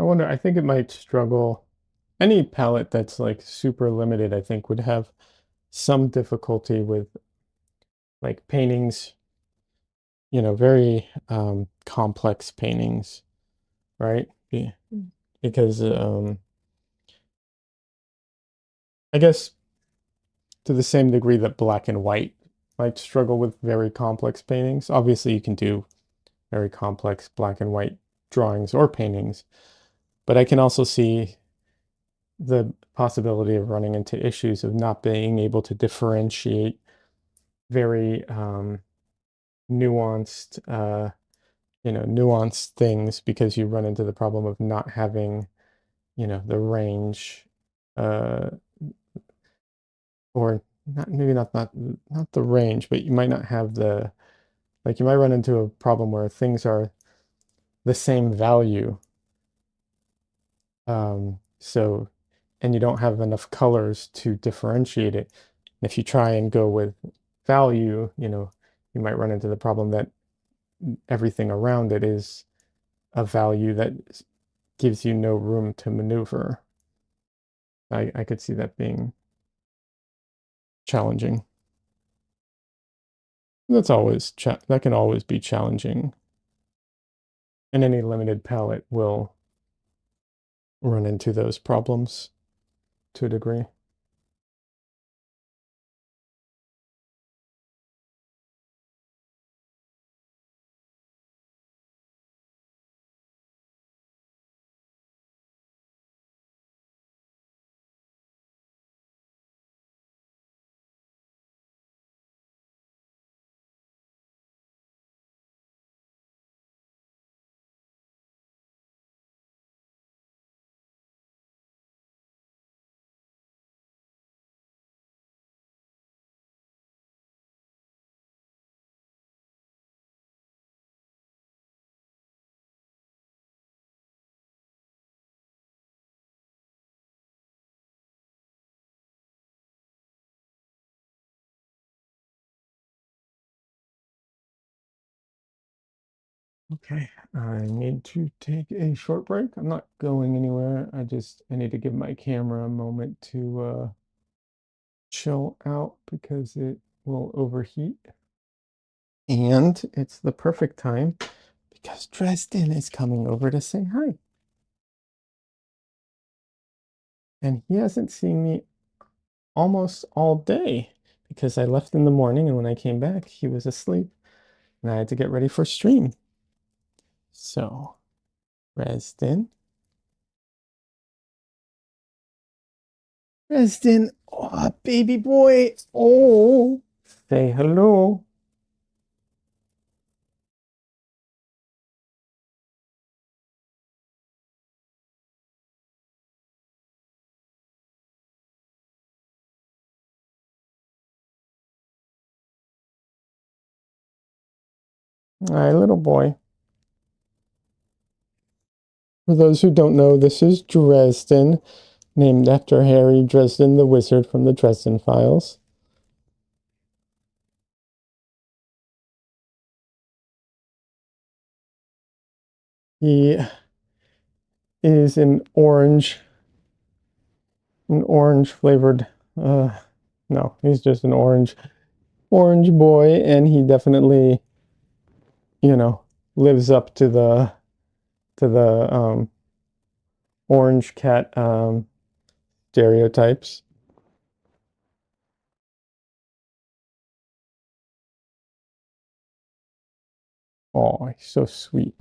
wonder, I think it might struggle. Any palette that's like super limited, I think would have some difficulty with like paintings, very complex paintings, right? Because I guess to the same degree that black and white might struggle with very complex paintings. Obviously, you can do very complex black and white drawings or paintings, but I can also see the possibility of running into issues of not being able to differentiate very nuanced, nuanced things because you run into the problem of not having, the range, uh, or not maybe not the range, but you might not have the like you might run into a problem where things are the same value. So and you don't have enough colors to differentiate it. And if you try and go with value, you might run into the problem that everything around it is a value that gives you no room to maneuver. I could see that being challenging. That can always be challenging. And any limited palette will run into those problems to a degree. Okay, I need to take a short break. I'm not going anywhere. I need to give my camera a moment to chill out because it will overheat. And it's the perfect time because Dresden is coming over to say hi. And he hasn't seen me almost all day because I left in the morning and when I came back, he was asleep and I had to get ready for stream. So, Dresden. Dresden, oh, baby boy. Oh, say hello. Hi, little boy. For those who don't know, this is Dresden, named after Harry Dresden, the wizard from the Dresden Files. He is an orange flavored, no, he's just an orange boy, and he definitely, you know, lives up to the orange cat stereotypes. Oh, he's so sweet.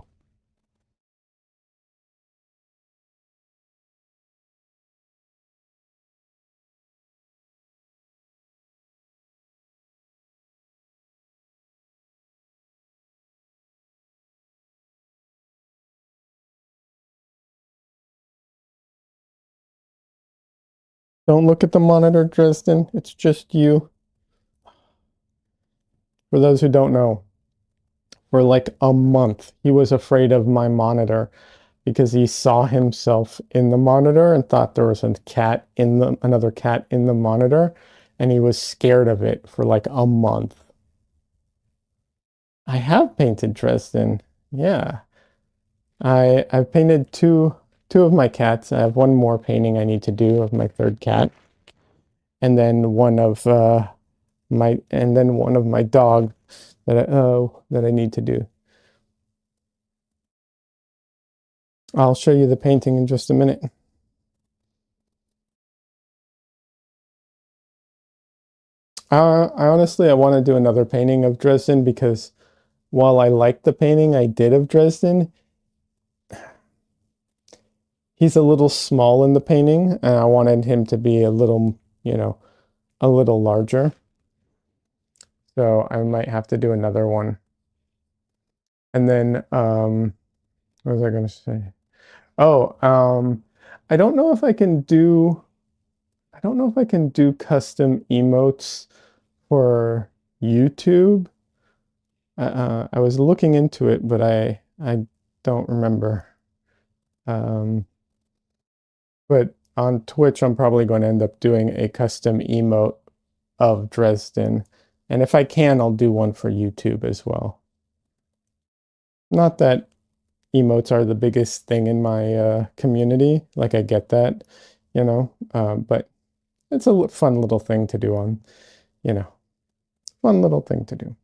Don't look at the monitor, Dresden. It's just you. For those who don't know, for like a month, he was afraid of my monitor because he saw himself in the monitor and thought there was another cat in the monitor, and he was scared of it for like a month. I have painted Dresden. Yeah. I've painted two of my cats. I have one more painting I need to do of my third cat, and then one of my dog that I need to do. I'll show you the painting in just a minute. I want to do another painting of Dresden because while I like the painting I did of Dresden, he's a little small in the painting, and I wanted him to be a little, a little larger. So I might have to do another one. And then, what was I going to say? Oh, I don't know if I can do, I don't know if I can do custom emotes for YouTube. I was looking into it, but I don't remember. Um, but on Twitch, I'm probably going to end up doing a custom emote of Dresden. And if I can, I'll do one for YouTube as well. Not that emotes are the biggest thing in my community. Like, I get that, but it's a fun little thing to do on, you know, fun little thing to do.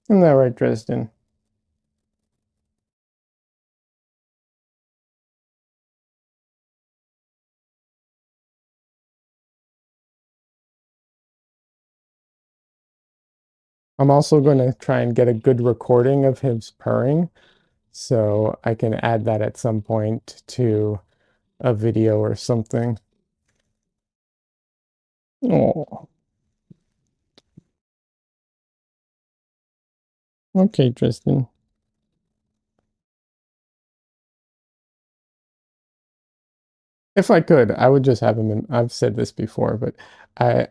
Isn't that right, Dresden? I'm also going to try and get a good recording of his purring, so I can add that at some point to a video or something. Oh, okay, Tristan. If I could, I would just have him in. I've said this before, but I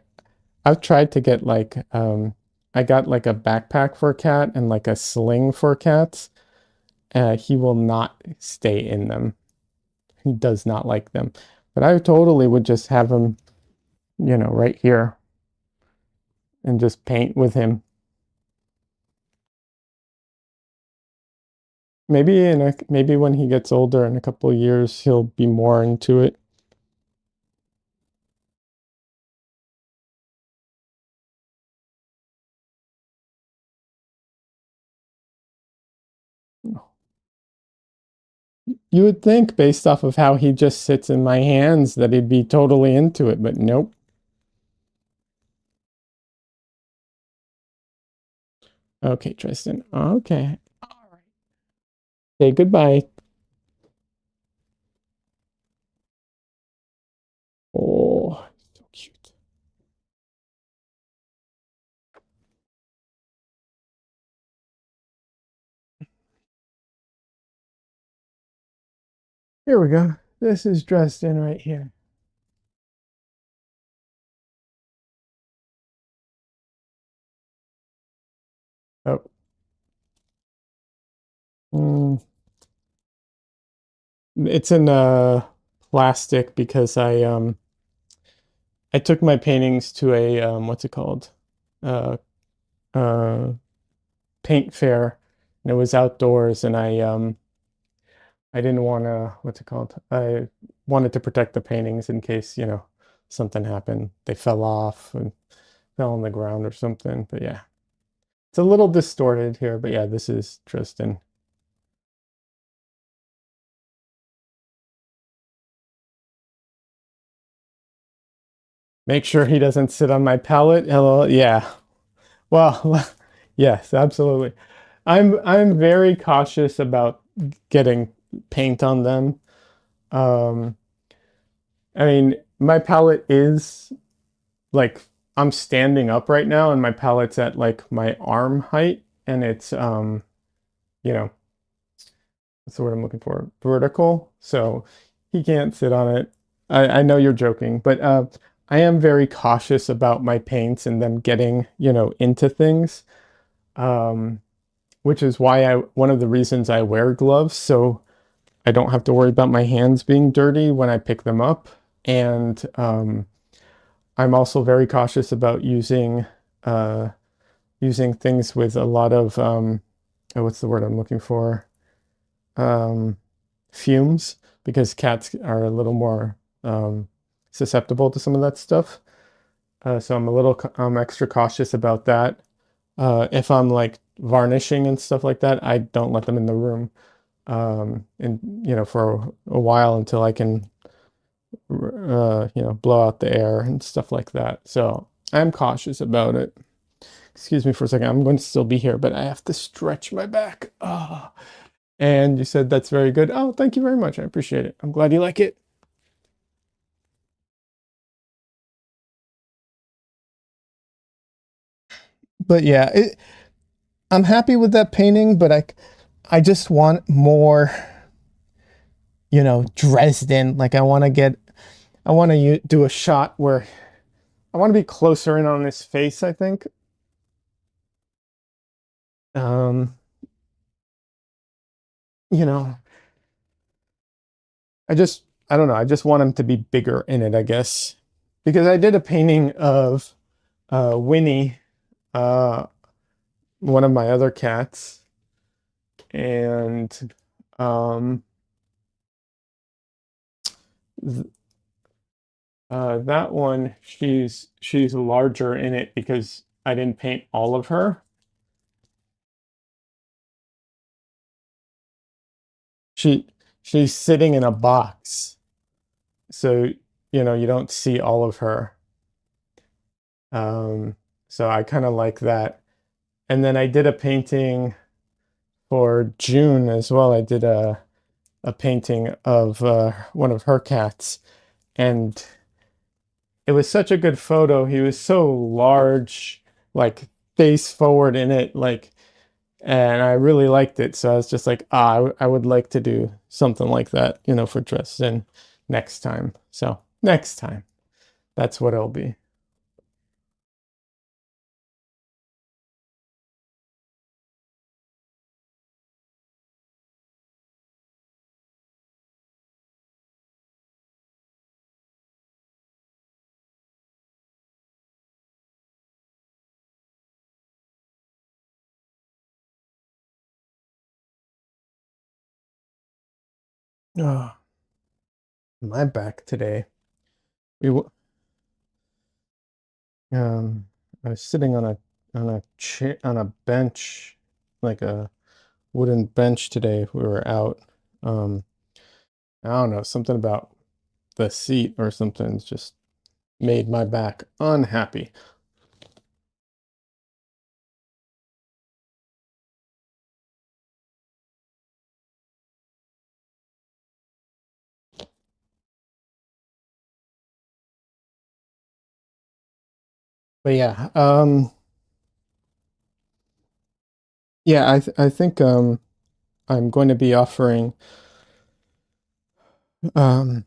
I've tried to get like I got like a backpack for a cat and like a sling for cats. He will not stay in them. He does not like them. But I totally would just have him, right here and just paint with him. Maybe when he gets older in a couple of years, he'll be more into it. You would think, based off of how he just sits in my hands, that he'd be totally into it, but nope. Okay, Tristan. Okay. All right. Say goodbye. Oh, so cute. Here we go. This is Dresden right here. Oh. Mm. It's in plastic because I took my paintings to a what's it called? Uh uh paint fair, and it was outdoors, and I didn't want to, what's it called? I wanted to protect the paintings in case, something happened. They fell off and fell on the ground or something. But yeah, it's a little distorted here. But yeah, this is Tristan. Make sure he doesn't sit on my palette. Hello. Yeah. Well, yes, absolutely. I'm very cautious about getting paint on them. Um, I mean, my palette is like, I'm standing up right now and my palette's at like my arm height, and it's you know, that's the word I'm looking for, vertical. So he can't sit on it. I know you're joking, but I am very cautious about my paints and them getting, into things. Um, which is why one of the reasons I wear gloves, so I don't have to worry about my hands being dirty when I pick them up. And I'm also very cautious about using things with a lot of oh, what's the word I'm looking for? Um, fumes. because cats are a little more susceptible to some of that stuff. So I'm extra cautious about that. If I'm like varnishing and stuff like that, I don't let them in the room, and for a while until I can blow out the air and stuff like that. So I'm cautious about it. Excuse me for a second. I'm going to still be here, but I have to stretch my back. Oh. And you said that's very good. Oh, thank you very much. I appreciate it. I'm glad you like it. But yeah, I'm happy with that painting, but I just want more, Dresden. Like I want to do a shot where I want to be closer in on his face, I think. Um, you know, I don't know. I just want him to be bigger in it, I guess. Because I did a painting of Winnie, uh, one of my other cats, and um, th that one, she's larger in it because I didn't paint all of her. She she's sitting in a box, so you don't see all of her. Um, so I kind of like that. And then I did a painting for June as well. I did a painting of one of her cats, and it was such a good photo. He was so large, like face forward in it, like, and I really liked it. So I was just like, I would like to do something like that, for Dresden next time. So next time, that's what it'll be. Oh, my back today. We Um, I was sitting on a chair on a bench, like a wooden bench today. We were out. Um, I don't know, something about the seat or something just made my back unhappy. But yeah, yeah, I think I'm going to be offering um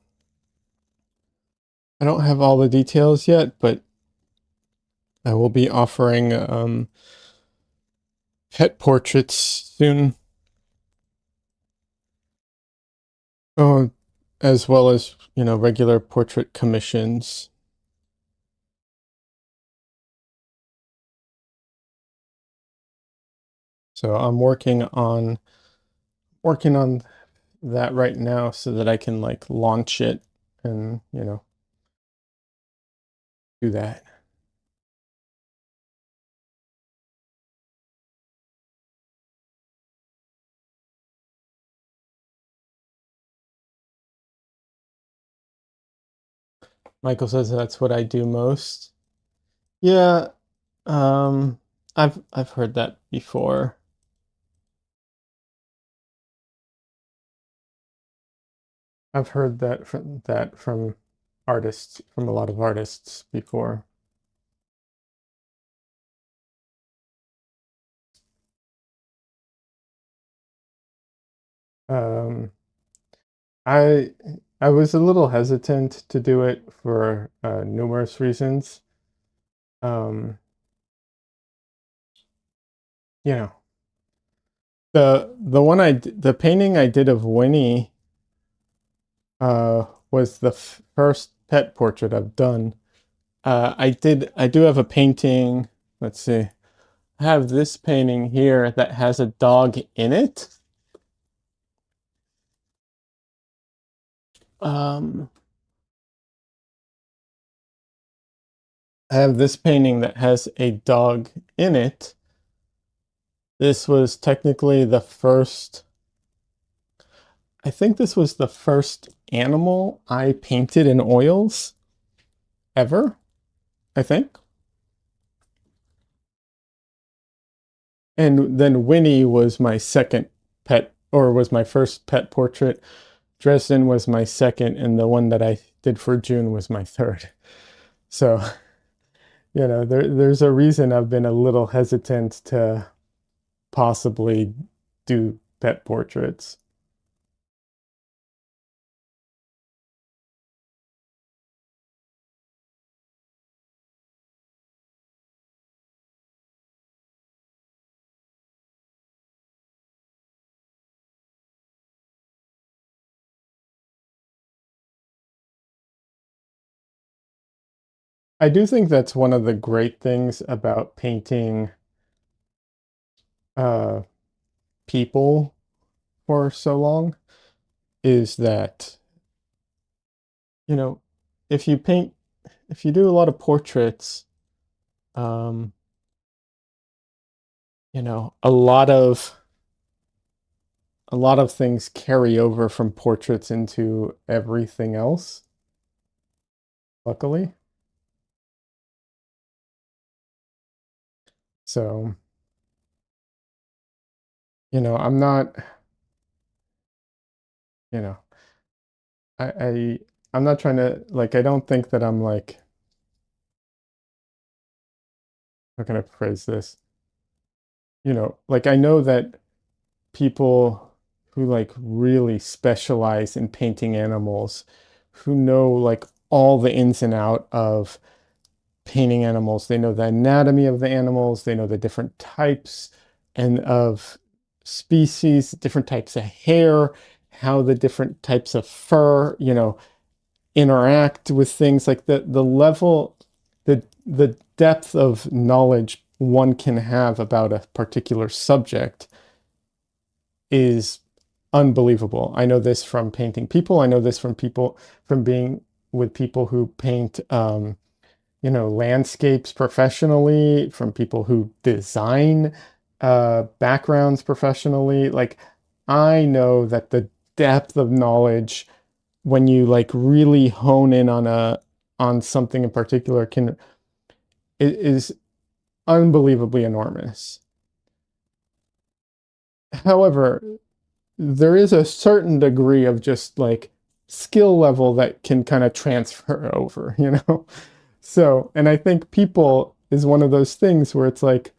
I don't have all the details yet, but I will be offering pet portraits soon. Oh, as well as, regular portrait commissions. So I'm working on that right now so that I can like launch it and, do that. Michael says that's what I do most. Yeah, um, I've heard that before. I've heard that from artists, from a lot of artists before. Um, I I was a little hesitant to do it for numerous reasons. Um, you know, the painting I did of Winnie was the first pet portrait I've done. I do have a painting. Let's see. I have this painting here that has a dog in it. Um, I have this painting that has a dog in it. This was technically the first, I think this was the first animal I painted in oils ever, I think. And then Winnie was my second pet, or was my first pet portrait. Dresden was my second, and the one that I did for June was my third. So, there's a reason I've been a little hesitant to possibly do pet portraits. I do think that's one of the great things about painting uh, people for so long is that, you know, if you paint, if you do a lot of portraits, um, a lot of things carry over from portraits into everything else, luckily. So, I'm not, you know, I, I I'm not trying to like I don't think that I'm like how can I phrase this? Like I know that people who like really specialize in painting animals, who know like all the ins and out of painting animals. They know the anatomy of the animals, they know the different types and of species, different types of hair, how the different types of fur, interact with things like the level, the depth of knowledge one can have about a particular subject is unbelievable. I know this from painting people. I know this from being with people who paint landscapes professionally, from people who design backgrounds professionally. Like I know that the depth of knowledge when you like really hone in on something in particular is unbelievably enormous. However, there is a certain degree of just like skill level that can kind of transfer over. So, and I think people is one of those things where it's like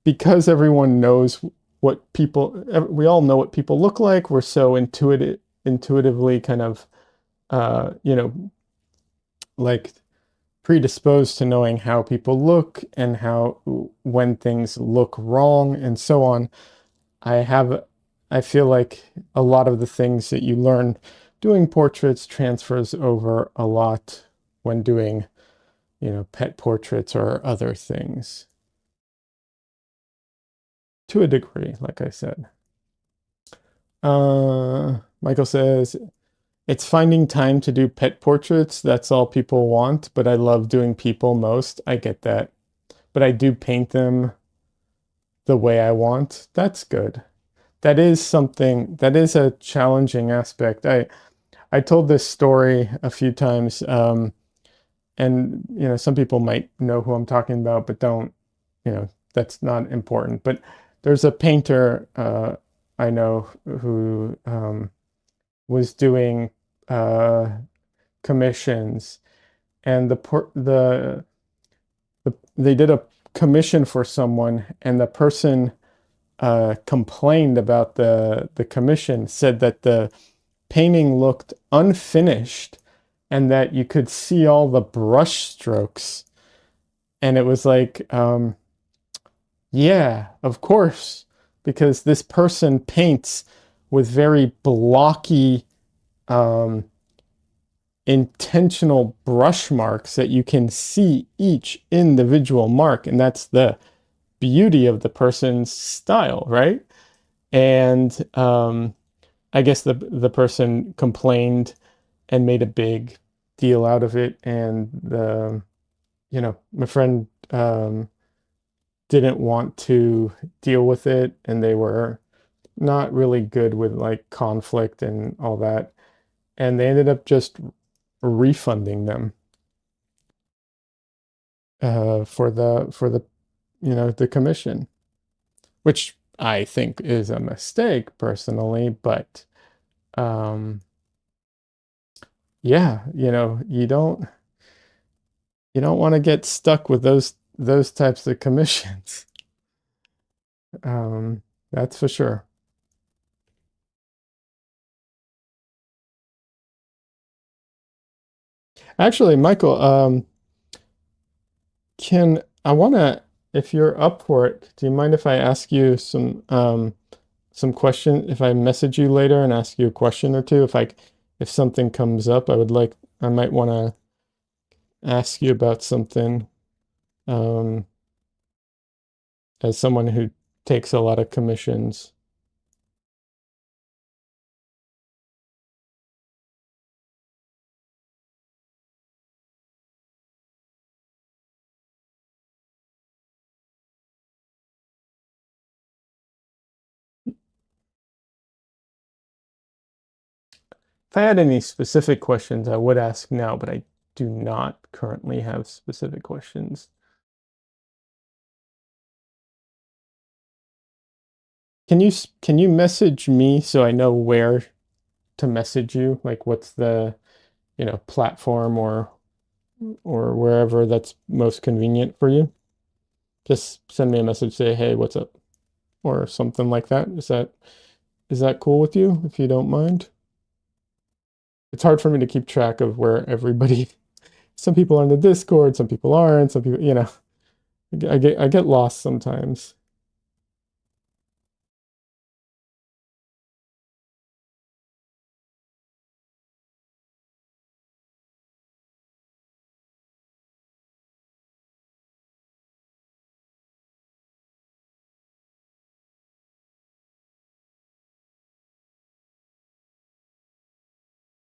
because everyone knows we all know what people look like, we're so intuitively kind of like predisposed to knowing how people look and how when things look wrong and so on. I have I feel like a lot of the things that you learn doing portraits transfers over a lot when doing, pet portraits or other things to a degree, like I said. Michael says, it's finding time to do pet portraits. That's all people want, but I love doing people most. I get that. But I do paint them the way I want. That's good. That is a challenging aspect. I told this story a few times, and some people might know who I'm talking about, but don't, that's not important. But there's a painter I know who was doing uh, commissions, and they did a commission for someone, and the person complained about the commission, said that the painting looked unfinished and that you could see all the brush strokes. And it was like, yeah, of course, because this person paints with very blocky, um, intentional brush marks that you can see each individual mark. And that's the beauty of the person's style, right? And I guess the person complained and made a big deal out of it. And my friend didn't want to deal with it, and they were not really good with like conflict and all that. And they ended up just refunding them for the the commission, which I think is a mistake personally, but um, yeah, you don't want to get stuck with those types of commissions. Um, that's for sure. Actually, Michael, can I want to, if you're up for it, do you mind if I ask you some question, if I message you later and ask you a question or two? If something comes up, I might want to ask you about something, um, as someone who takes a lot of commissions. If I had any specific questions, I would ask now, but I do not currently have specific questions. Can you message me so I know where to message you? Like what's the, platform or wherever that's most convenient for you? Just send me a message, say, "Hey, what's up?" or something like that. Is that cool with you if you don't mind? It's hard for me to keep track of where everybody some people are in the Discord, some people aren't, some people, I get lost sometimes.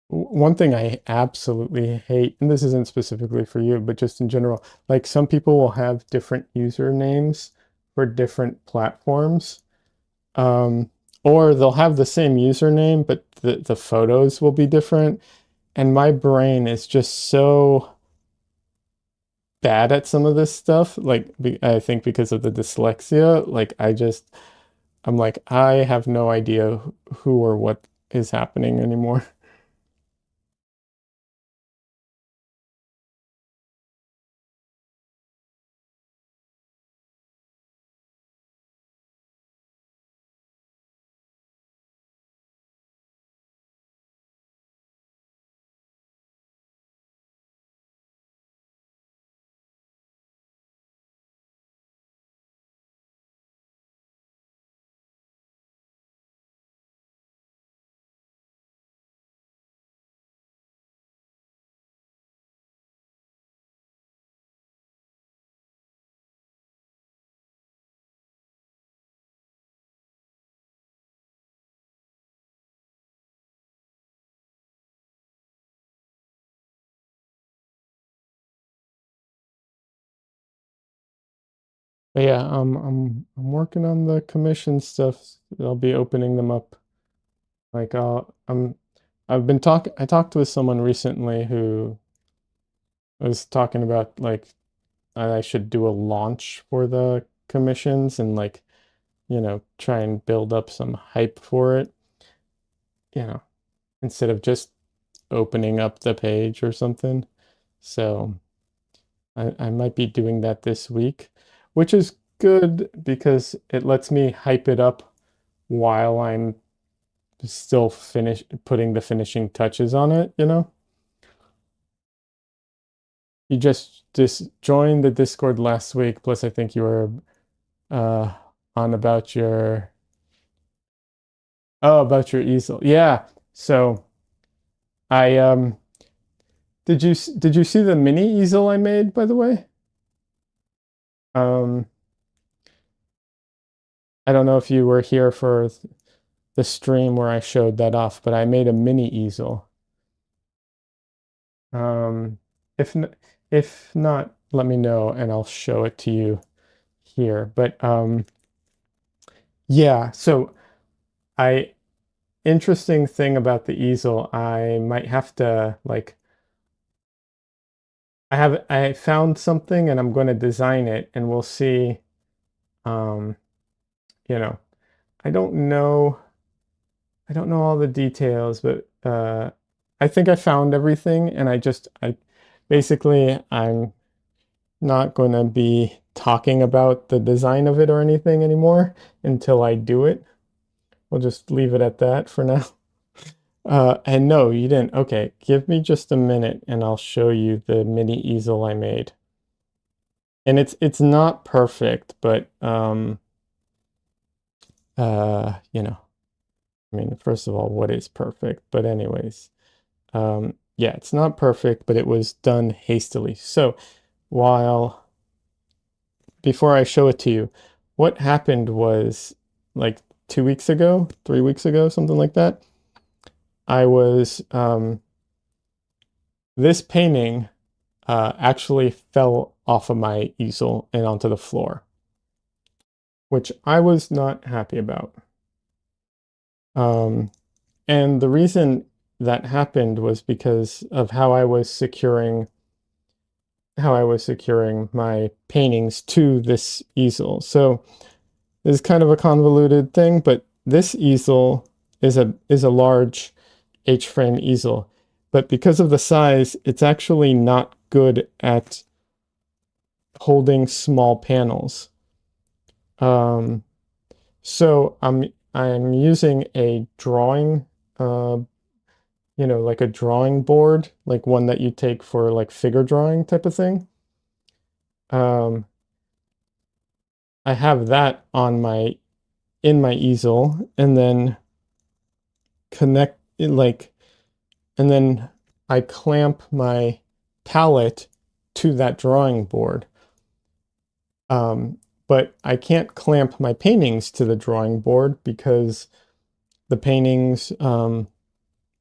One thing I absolutely hate, and this isn't specifically for you, but just in general, like some people will have different usernames for different platforms. Um, or they'll have the same username, but the photos will be different. And my brain is just so bad at some of this stuff. Like, I think because of the dyslexia, like, I'm like, I have no idea who or what is happening anymore. But yeah, I'm working on the commission stuff. I'll be opening them up. Like I talked with someone recently who was talking about like I should do a launch for the commissions and like, try and build up some hype for it, you know, instead of just opening up the page or something. So I might be doing that this week, which is good because it lets me hype it up while I'm still putting the finishing touches on it. You just joined the Discord last week, plus I think you were uh on about your easel. Yeah. So I did you see the mini easel I made, by the way? Um I don't know if you were here for the stream where I showed that off, but I made a mini easel. Um, if if not, let me know and I'll show it to you here. But yeah, so I interesting thing about the easel, I might have to like I found something and I'm going to design it and we'll see. Um, you know, I don't know I don't know all the details, but I think I found everything and I basically I'm not going to be talking about the design of it or anything anymore until I do it. We'll just leave it at that for now. And no, you didn't. Okay, give me just a minute and I'll show you the mini easel I made. And it's not perfect, but you know, I mean, first of all, what is perfect? But anyways, yeah, it's not perfect, but it was done hastily. So while before I show it to you, what happened was like 2 weeks ago, 3 weeks ago, something like that. I was this painting actually fell off of my easel and onto the floor, which I was not happy about. Um, and the reason that happened was because of how I was securing my paintings to this easel. So it's kind of a convoluted thing, but this easel is a large H-frame easel. But because of the size, it's actually not good at holding small panels. Um, so I'm using a drawing, like a drawing board, like one that you take for like figure drawing type of thing. Um, I have that on in my easel, and then connect it like, and then I clamp my palette to that drawing board. But I can't clamp my paintings to the drawing board because the paintings, then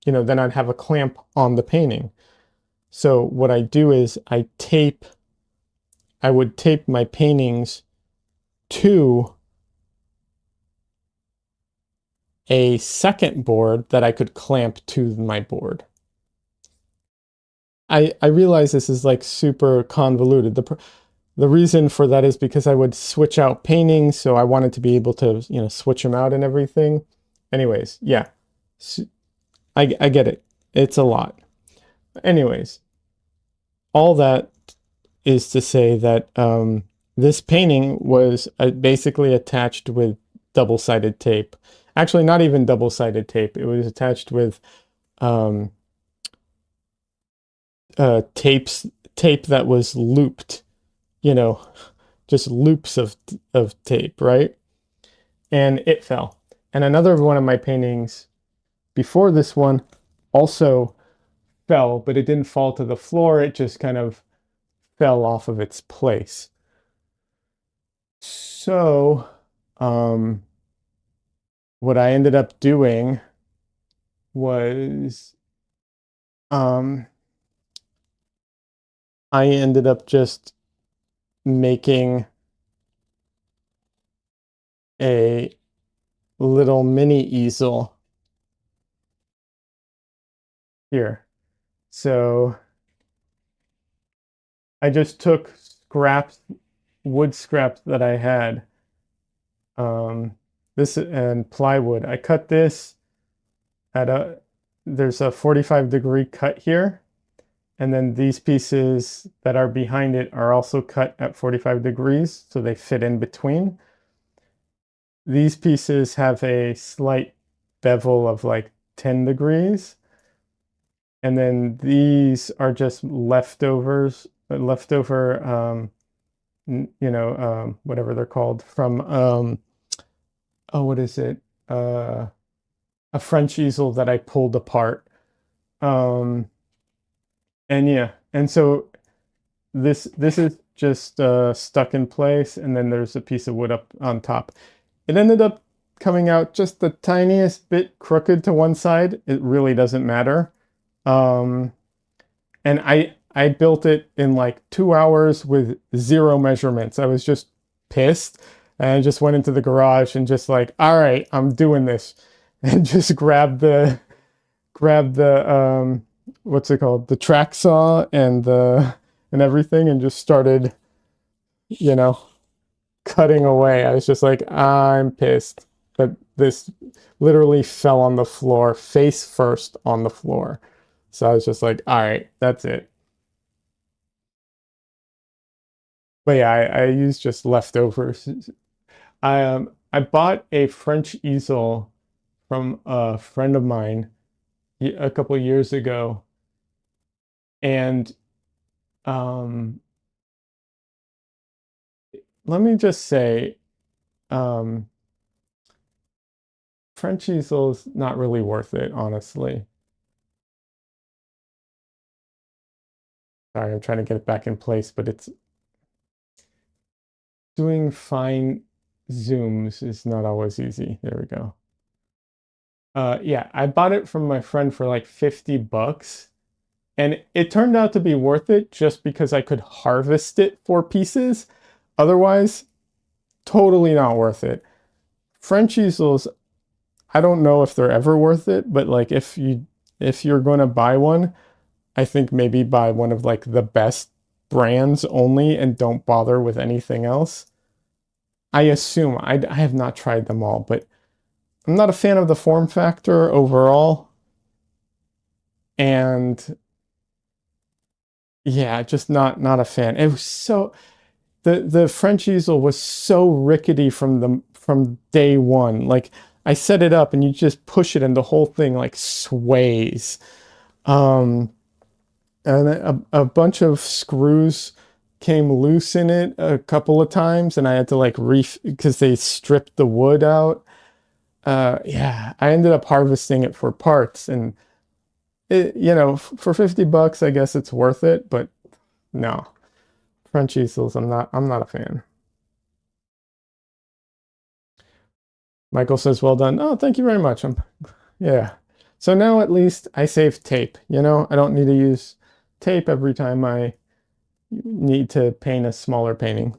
I'd have a clamp on the painting. So what I do is I would tape my paintings to a second board that I could clamp to my board. I realize this is like super convoluted. The reason for that is because I would switch out paintings, so I wanted to be able to, switch them out and everything. Anyways, yeah, I get it. It's a lot. Anyways, all that is to say that this painting was basically attached with double-sided tape. Actually, not even double-sided tape. It was attached with um, tape that was looped, you know, just loops of tape, right? And it fell. And another one of my paintings before this one also fell, but it didn't fall to the floor. It just kind of fell off of its place. So, um, what I ended up doing was, um, I ended up just making a little mini easel here. So I just took wood scraps that I had, this and plywood. I cut this at there's a 45-degree cut here. And then these pieces that are behind it are also cut at 45 degrees, so they fit in between. These pieces have a slight bevel of like 10 degrees. And then these are just leftover, whatever they're called from, oh, what is it? A French easel that I pulled apart. Um, and yeah, and so this is just stuck in place, and then there's a piece of wood up on top. It ended up coming out just the tiniest bit crooked to one side. It really doesn't matter. Um, And I built it in like 2 hours with zero measurements. I was just pissed. And I just went into the garage and just like, all right, I'm doing this. And just grabbed the what's it called? The track saw and everything and just started, you know, cutting away. I was just like, I'm pissed. But this literally fell on the floor, face first on the floor. So I was just like, all right, that's it. But yeah, I used just leftovers. I bought a French easel from a friend of mine a couple years ago, and um, let me just say, um, French easel's not really worth it, honestly. Sorry, I'm trying to get it back in place, but it's doing fine zooms is not always easy. There we go. Yeah, I bought it from my friend for like 50 bucks. And it turned out to be worth it just because I could harvest it for pieces. Otherwise, totally not worth it. French easels, I don't know if they're ever worth it, but like if you're going to buy one, I think maybe buy one of like the best brands only and don't bother with anything else. I assume I have not tried them all, but I'm not a fan of the form factor overall. And yeah, just not a fan. It was so the French easel was so rickety from day one. Like I set it up and you just push it and the whole thing like sways. Um, and a bunch of screws came loose in it a couple of times and I had to like because they stripped the wood out. Yeah, I ended up harvesting it for parts and for 50 bucks, I guess it's worth it, but no. French easels, I'm not a fan. Michael says, well done. Oh, thank you very much. Yeah. So now at least I save tape. I don't need to use tape every time I need to paint a smaller painting.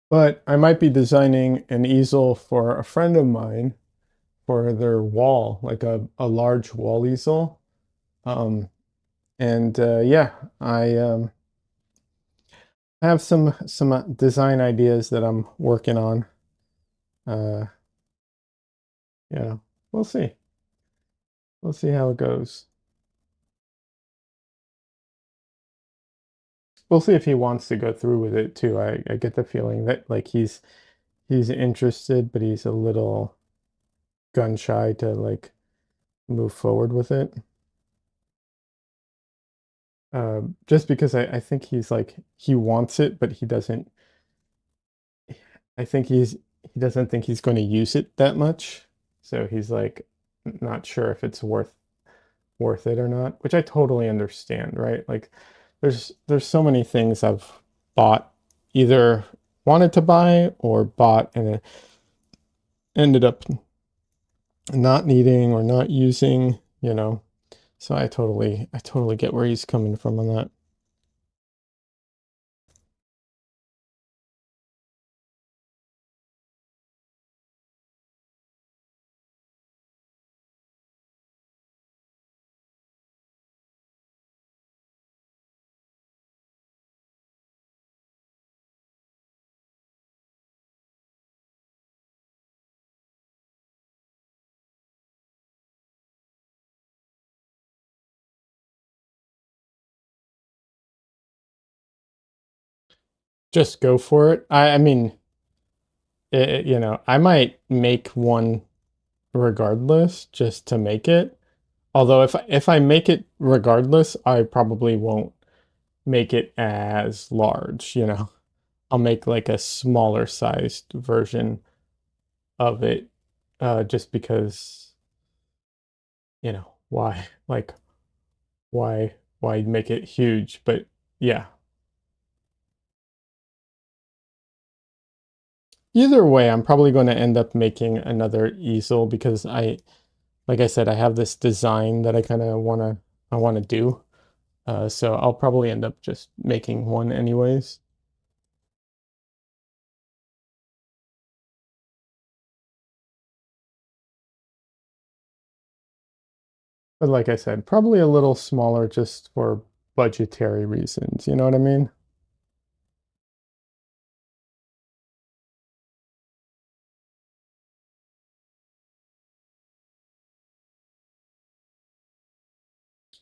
But I might be designing an easel for a friend of mine for their wall, like a large wall easel. Um, and yeah, I have some design ideas that I'm working on. Uh, yeah, we'll see. We'll see how it goes. We'll see if he wants to go through with it too. I get the feeling that like he's interested, but he's a little gun shy to like move forward with it. Just because I think he's like he wants it, but he doesn't. I think he doesn't think he's going to use it that much, so he's like not sure if it's worth it or not, which I totally understand, right? Like there's so many things I've bought, either wanted to buy or bought and it ended up not needing or not using. So I totally get where he's coming from on that. Just go for it. I mean, I might make one regardless just to make it. Although if I make it regardless, I probably won't make it. As large. I'll make like a smaller sized version of it, just because, why? Like, why make it huge? But yeah. Either way, I'm probably going to end up making another easel because like I said, I have this design that I want to do. So I'll probably end up just making one anyways. But like I said, probably a little smaller just for budgetary reasons. You know what I mean?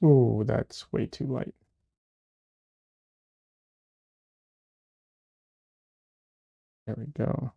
Ooh, that's way too light. There we go.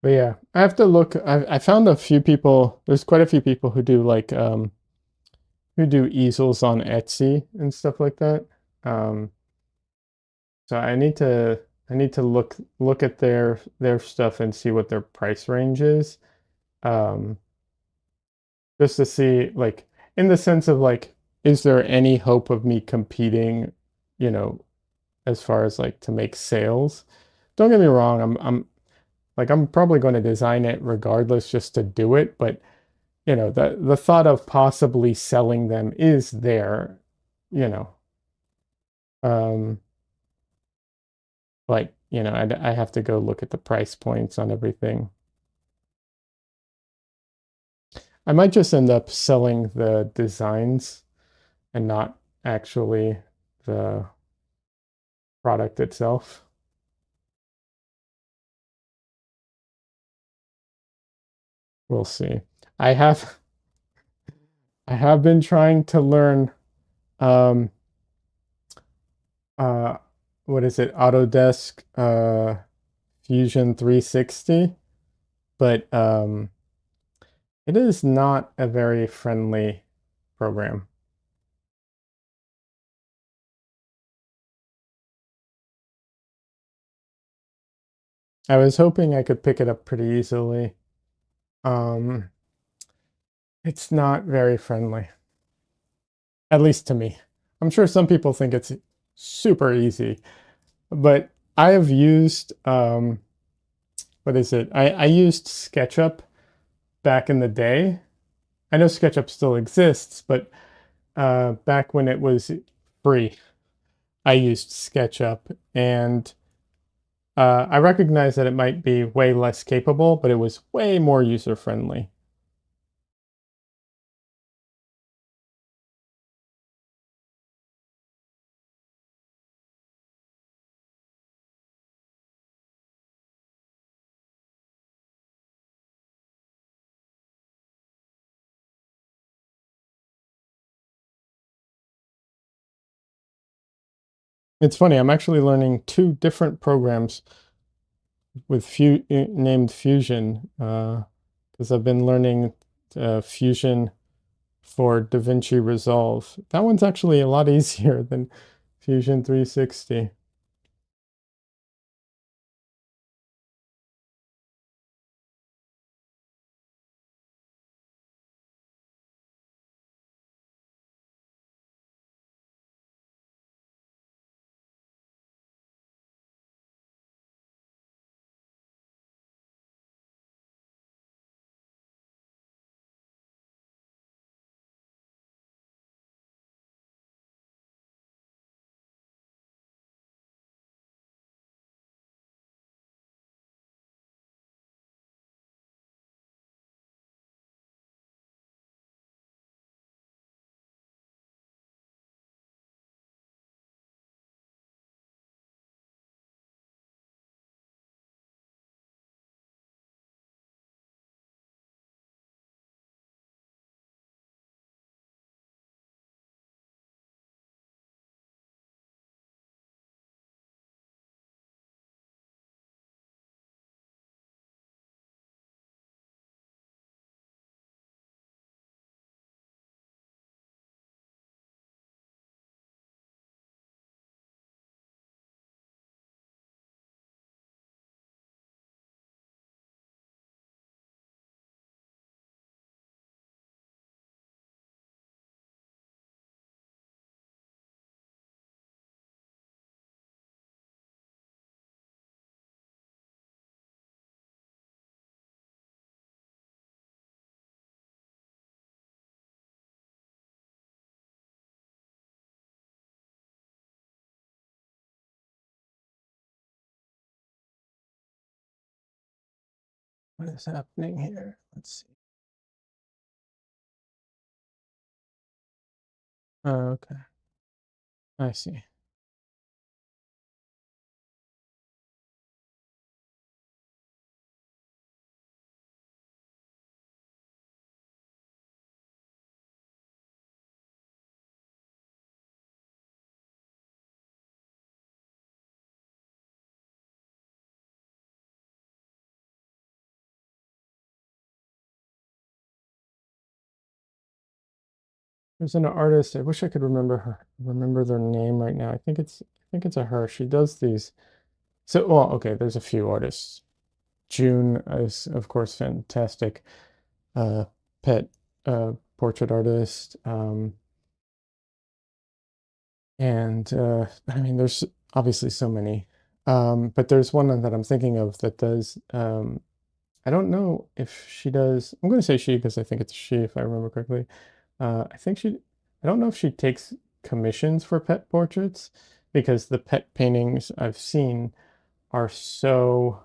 But yeah, I have to look. I found a few people, there's quite a few people who do like who do easels on Etsy and stuff like that. Um, so I need to look at their stuff and see what their price range is. Um, just to see like in the sense of like, is there any hope of me competing, you know, as far as like to make sales? Don't get me wrong, I'm probably going to design it regardless just to do it, but you know, the thought of possibly selling them is there, you know. Um, like, you know, I have to go look at the price points on everything. I might just end up selling the designs and not actually the product itself. We'll see. I have I have been trying to learn um uh what is it? Autodesk Fusion 360, but it is not a very friendly program. I was hoping I could pick it up pretty easily. Um, it's not very friendly, at least to me. I'm sure some people think it's super easy, but I have used what is it? I used SketchUp back in the day. I know SketchUp still exists, but back when it was free, I used SketchUp, and I recognize that it might be way less capable, but it was way more user friendly. It's funny, I'm actually learning two different programs with named Fusion because I've been learning Fusion for DaVinci Resolve. That one's actually a lot easier than Fusion 360. What is happening here? Let's see. Oh, okay. I see. There's an artist. I wish I could remember their name right now. I think it's a her. She does these. So, well, okay, there's a few artists. June is, of course, fantastic. Uh, pet portrait artist. And I mean, there's obviously so many. But there's one that I'm thinking of that does. I don't know if she does. I'm going to say she because I think it's she, if I remember correctly. I think she. I don't know if she takes commissions for pet portraits because the pet paintings I've seen are so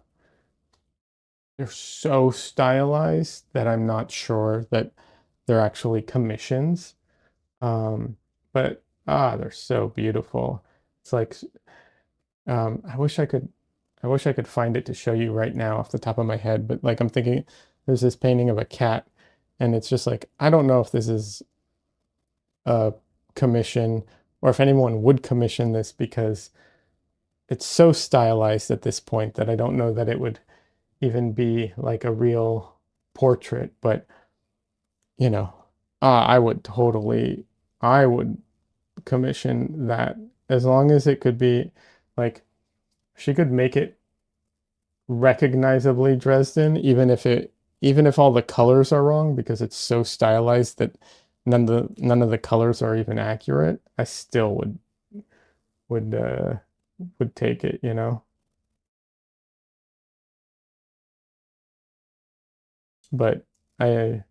they're so stylized that I'm not sure that they're actually commissions. Um, but they're so beautiful. It's like I wish I could find it to show you right now off the top of my head, but like I'm thinking there's this painting of a cat and it's just like I don't know if this is a commission or if anyone would commission this because it's so stylized at this point that I don't know that it would even be like a real portrait, but you know, I would commission that as long as it could be like she could make it recognizably Dresden, even if all the colors are wrong because it's so stylized that none of the colors are even accurate. I still would uh would take it, you know. But I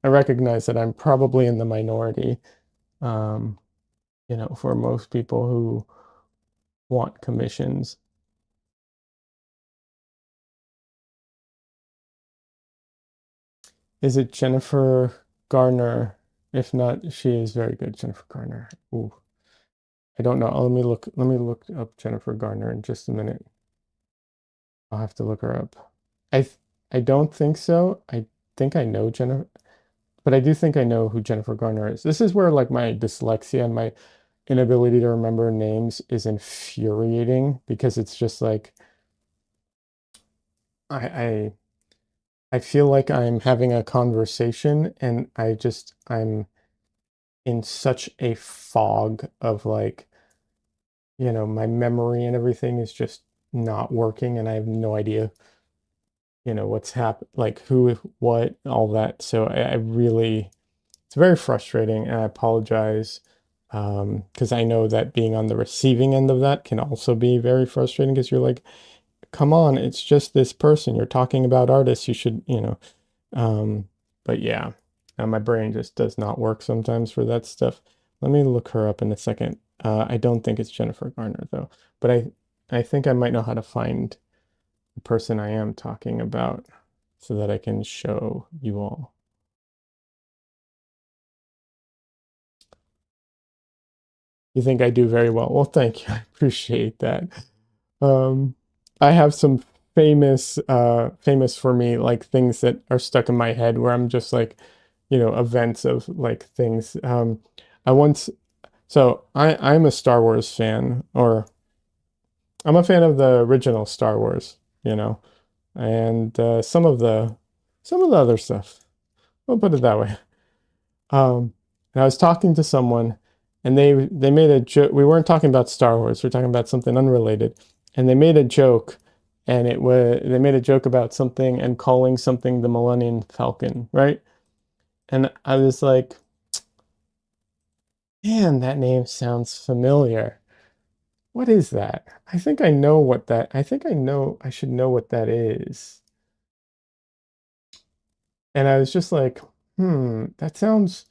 I recognize that I'm probably in the minority, um, for most people who want commissions. Is it Jennifer Garner? If not, she is very good, Jennifer Garner. Ooh, I don't know. Let me look up Jennifer Garner in just a minute. I'll have to look her up. I don't think so. I think I know Jennifer, but I do think I know who Jennifer Garner is. This is where like my dyslexia and my inability to remember names is infuriating because it's just like I I I feel like I'm having a conversation and I'm in such a fog of like, my memory and everything is just not working and I have no idea, what's happened, like who, what, all that. So I really, it's very frustrating and I apologize because I know that being on the receiving end of that can also be very frustrating because you're like, come on, it's just this person. You're talking about artists. You should, Um, but yeah, my brain just does not work sometimes for that stuff. Let me look her up in a second. I don't think it's Jennifer Garner though, but I think I might know how to find the person I am talking about so that I can show you all. You think I do very well. Well, thank you. I appreciate that. Um, I have some famous for me, like things that are stuck in my head where I'm just like, events of like things. I once, so I'm a Star Wars fan, or I'm a fan of the original Star Wars, and some of the other stuff. We'll put it that way. And I was talking to someone, and they made a joke. We weren't talking about Star Wars. We are talking about something unrelated, and they made a joke, and they made a joke about something and calling something the Millennium Falcon, right? And I was like, man, that name sounds familiar. What is that? I think I know what that. I think I know. I should know what that is. And I was just like, that sounds.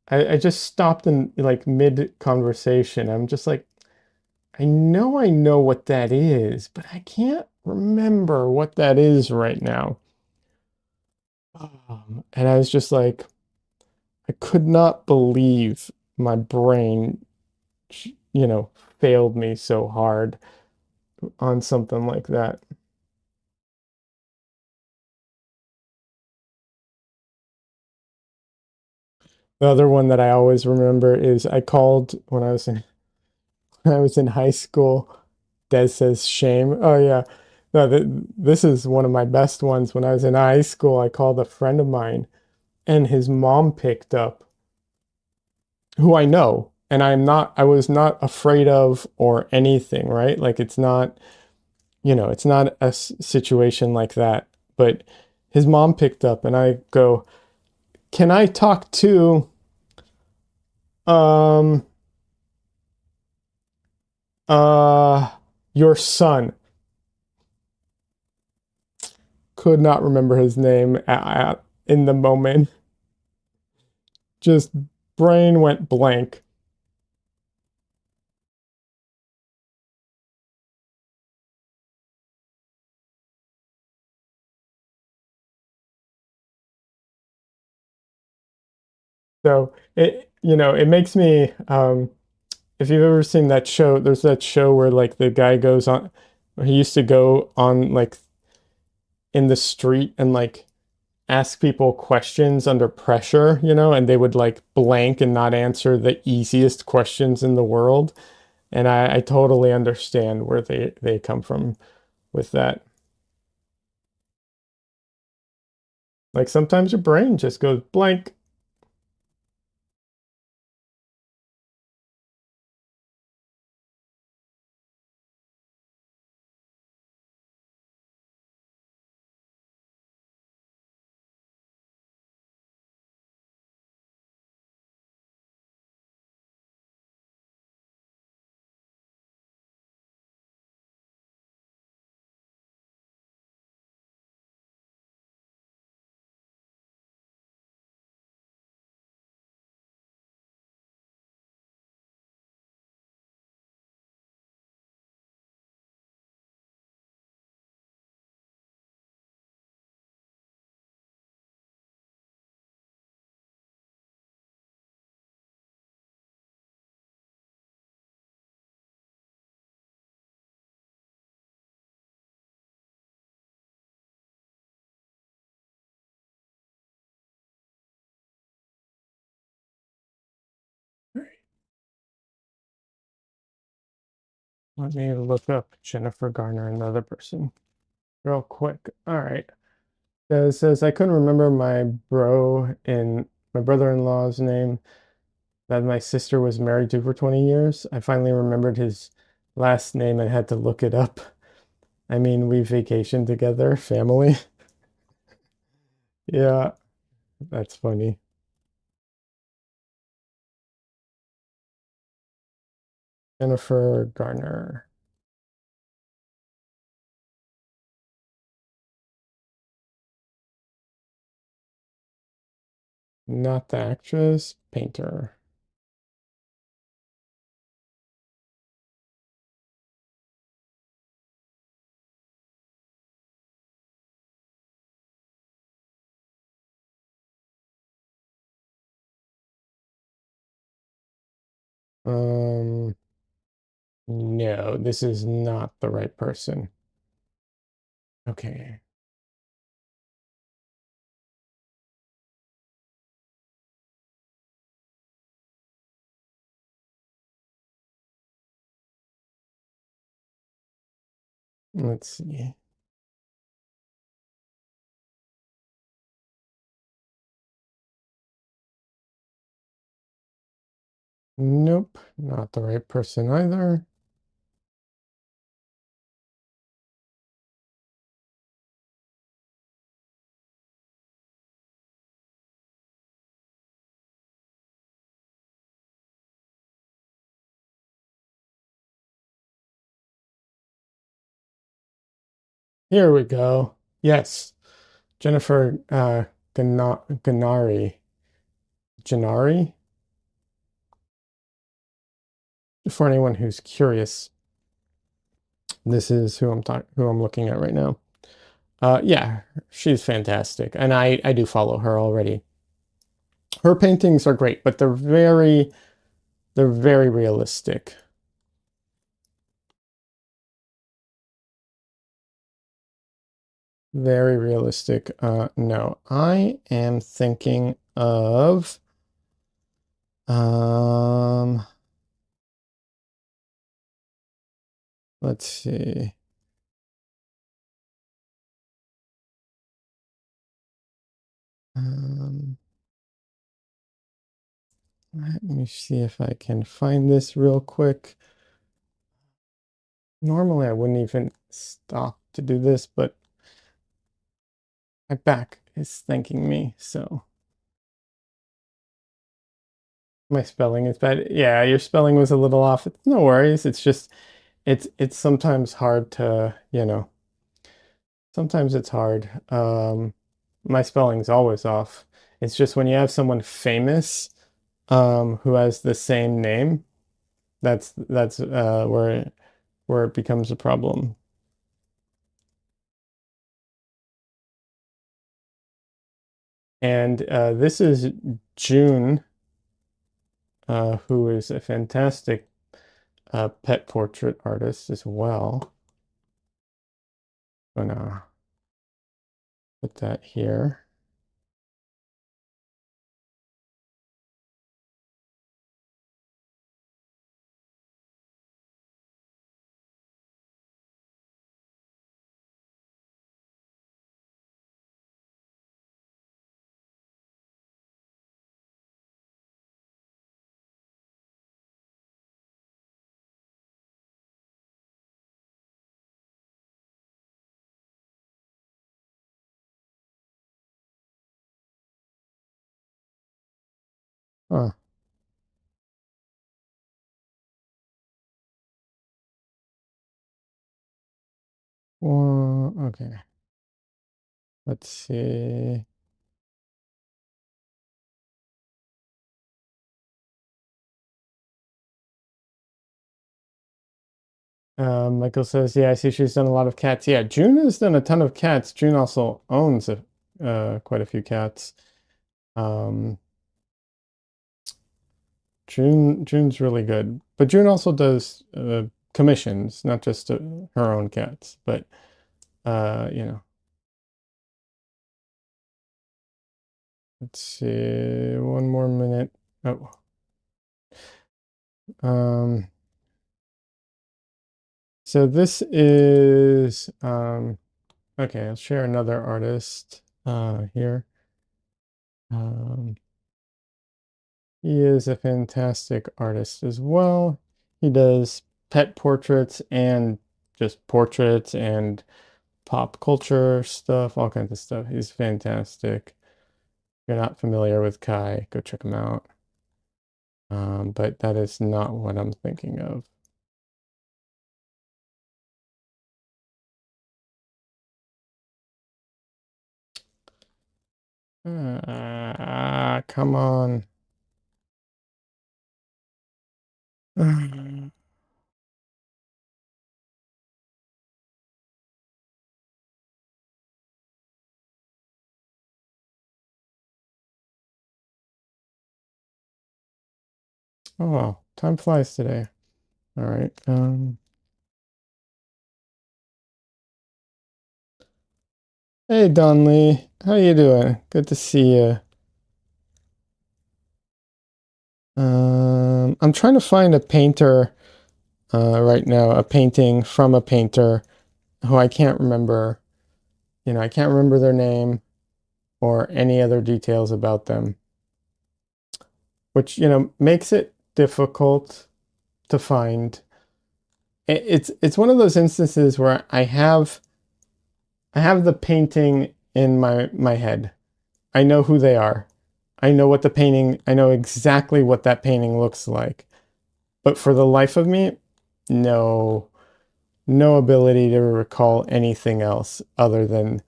I just stopped in like mid conversation. I'm just like, I know what that is, but I can't remember what that is right now. And I was just like, I could not believe my brain, you know, failed me so hard on something like that. The other one that I always remember is I called when I was in when I was in high school. Des says shame. Oh yeah. No, this is one of my best ones. When I was in high school, I called a friend of mine and his mom picked up, who I know, and I was not afraid of or anything, right? Like it's not, it's not a situation like that. But his mom picked up and I go, "Can I talk to um uh your son?" Could not remember his name in the moment. Just brain went blank. So it makes me, if you've ever seen that show, there's that show where like the guy goes on, he used to go on like in the street and like ask people questions under pressure, and they would like blank and not answer the easiest questions in the world. And I totally understand where they come from with that. Like sometimes your brain just goes blank. Let me look up Jennifer Garner, another person, real quick. All right. It says I couldn't remember my brother-in-law's name that my sister was married to for 20 years. I finally remembered his last name and had to look it up. I mean, we vacationed together, family. Yeah, that's funny. Jennifer Garner, not the actress, painter. Um, no, this is not the right person. Okay, let's see. Nope, not the right person either. Here we go. Yes, Jennifer Ganari. Janari? For anyone who's curious, this is who I'm looking at right now. Yeah, she's fantastic, and I do follow her already. Her paintings are great, but they're very realistic. Very realistic. No, I am thinking of um let's see. Um Let me see if I can find this real quick. Normally I wouldn't even stop to do this, but my back is thanking me, so my spelling is bad. Yeah, your spelling was a little off. It's no worries. It's just it's sometimes hard to, sometimes it's hard. My spelling's always off. It's just when you have someone famous who has the same name, that's where it becomes a problem. And this is June, who is a fantastic pet portrait artist as well. Gonna put that here. Huh. Well, okay. Let's see. Michael says, yeah, I see she's done a lot of cats. Yeah, June has done a ton of cats. June also owns quite a few cats. Um, June's really good, but June also does commissions, not just her own cats. But you know, let's see, one more minute. Oh, um, so this is okay. I'll share another artist here. Um, he is a fantastic artist as well. He does pet portraits and just portraits and pop culture stuff, all kinds of stuff. He's fantastic. If you're not familiar with Kai, go check him out. But that is not what I'm thinking of. Come on. Oh well, time flies today. All right. Hey Don Lee, how you doing? Good to see you. I'm trying to find a painter right now, a painting from a painter who I can't remember. I can't remember their name or any other details about them, which, makes it difficult to find. It's one of those instances where I have the painting in my head. I know who they are. I know exactly what that painting looks like. But for the life of me, no, no ability to recall anything else other than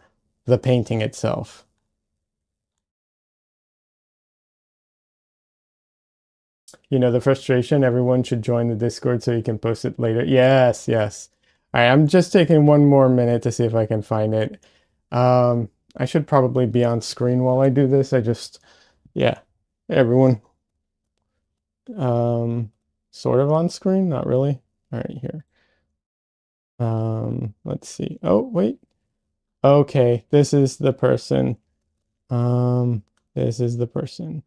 the painting itself. The frustration, everyone should join the Discord so you can post it later. Yes, yes. All right, I'm just taking one more minute to see if I can find it. I should probably be on screen while I do this. Yeah. Hey, everyone. Um, sort of on screen, not really. All right, here. Let's see. Oh, wait. Okay, this is the person. Um, this is the person.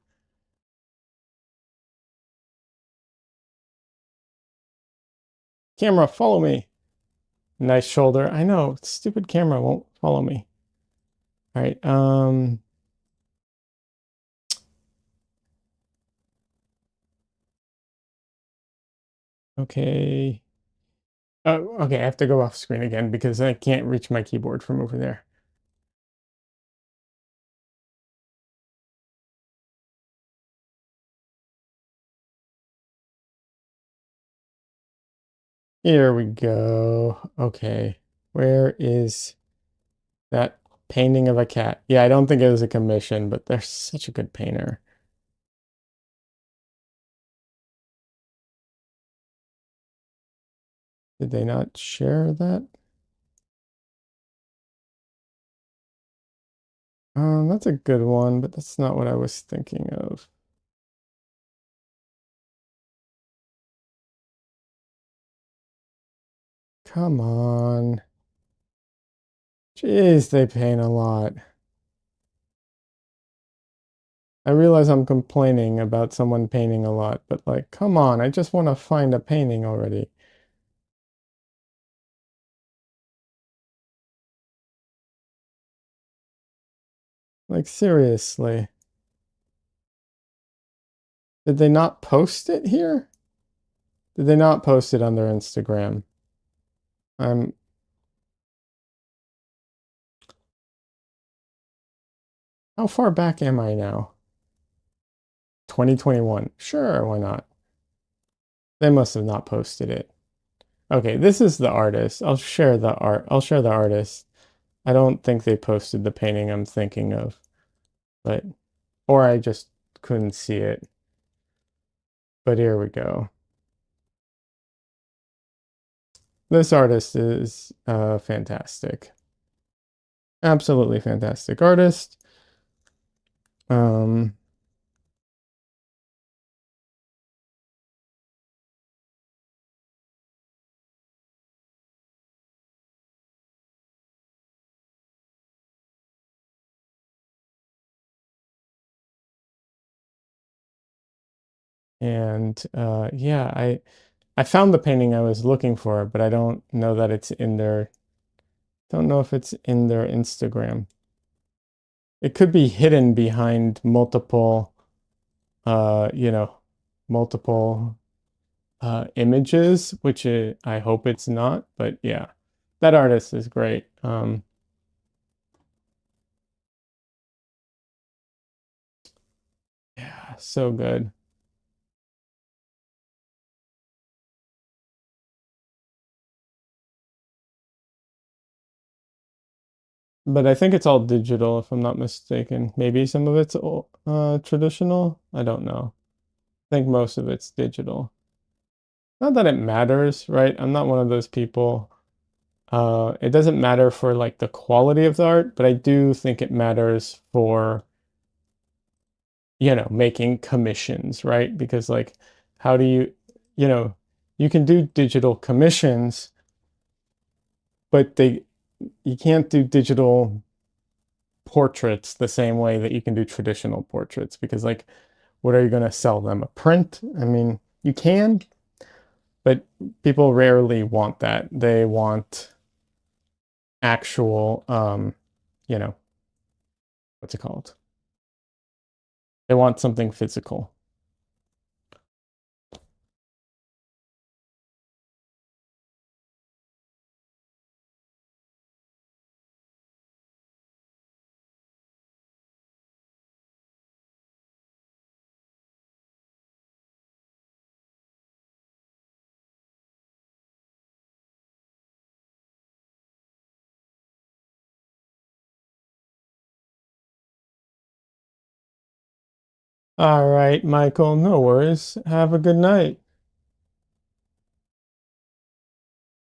Camera, follow me. Nice shoulder. I know, stupid camera won't follow me. All right. Okay. Oh, okay, I have to go off screen again because I can't reach my keyboard from over there. Here we go. Okay. Where is that painting of a cat? Yeah, I don't think it was a commission, but they're such a good painter. Did they not share that? That's a good one, but that's not what I was thinking of. Come on. Jeez, they paint a lot. I realize I'm complaining about someone painting a lot, but like, come on, I just want to find a painting already. Like, seriously. Did they not post it here? Did they not post it on their Instagram? I'm, how far back am I now? 2021. Sure, why not? They must have not posted it. Okay, this is the artist. I'll share the art. I'll share the artist. I don't think they posted the painting I'm thinking of, but, or I just couldn't see it. But here we go. This artist is fantastic. Absolutely fantastic artist. Um, and yeah, I found the painting I was looking for, but I don't know that it's in their, don't know if it's in their Instagram. It could be hidden behind multiple, you know, multiple images, which I hope it's not, but yeah, that artist is great. Yeah, so good. But I think it's all digital, if I'm not mistaken. Maybe some of it's traditional. I don't know. I think most of it's digital. Not that it matters, right? I'm not one of those people. It doesn't matter for like the quality of the art, but I do think it matters for, making commissions, right? Because like, how do you, you know, you can do digital commissions, but you can't do digital portraits the same way that you can do traditional portraits because like what are you going to sell them? A print? I mean, you can, but people rarely want that. They want actual you know, what's it called? They want something physical. All right, Michael, no worries. Have a good night.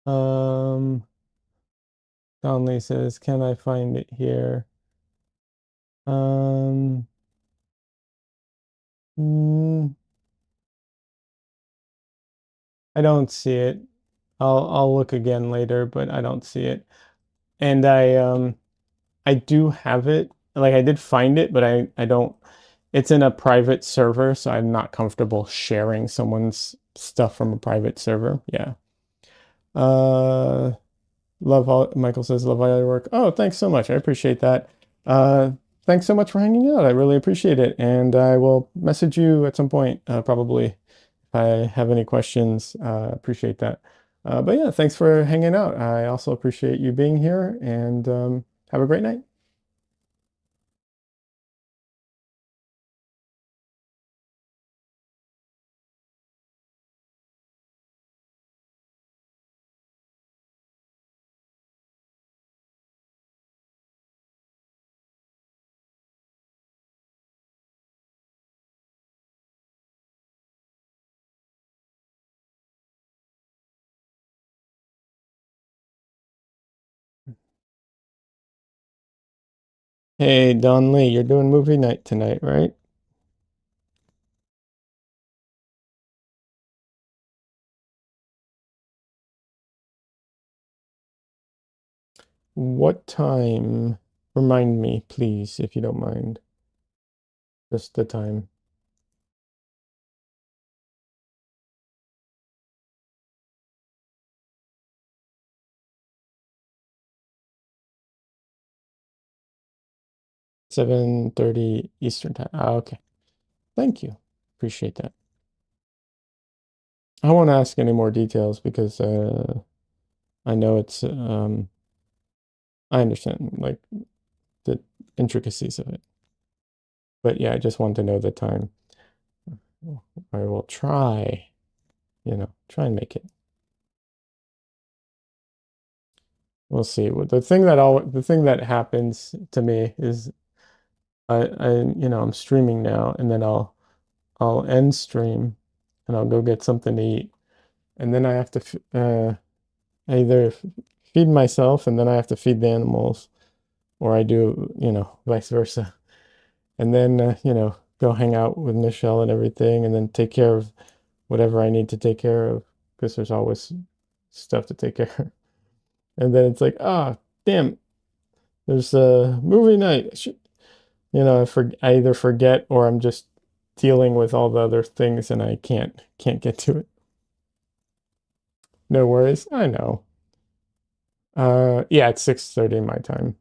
Um Donley says, can I find it here? Um, mm, I don't see it. I'll look again later, but I don't see it. And I do have it. Like I did find it, but I don't, it's in a private server, so I'm not comfortable sharing someone's stuff from a private server. Yeah. Uh Love all, Michael says, love all your work. Oh, thanks so much. I appreciate that. Uh, thanks so much for hanging out. I really appreciate it. And I will message you at some point, probably if I have any questions. Appreciate that. But yeah, thanks for hanging out. I also appreciate you being here and have a great night. Hey, Don Lee, you're doing movie night tonight, right? What time? Remind me, please, if you don't mind. Just the time. 7:30 Eastern time. Okay. Thank you. Appreciate that. I won't ask any more details because I know it's I understand like the intricacies of it. But yeah, I just want to know the time. I will try, try and make it. We'll see. The thing that happens to me is I'm streaming now and then I'll end stream and I'll go get something to eat. And then I have to either feed myself and then I have to feed the animals or I do, vice versa. And then, go hang out with Michelle and everything, and then take care of whatever I need to take care of because there's always stuff to take care of. And then it's like, ah, damn, there's a movie night. I either forget or I'm just dealing with all the other things and I can't get to it. No worries. I know. Yeah, it's 6:30 my time.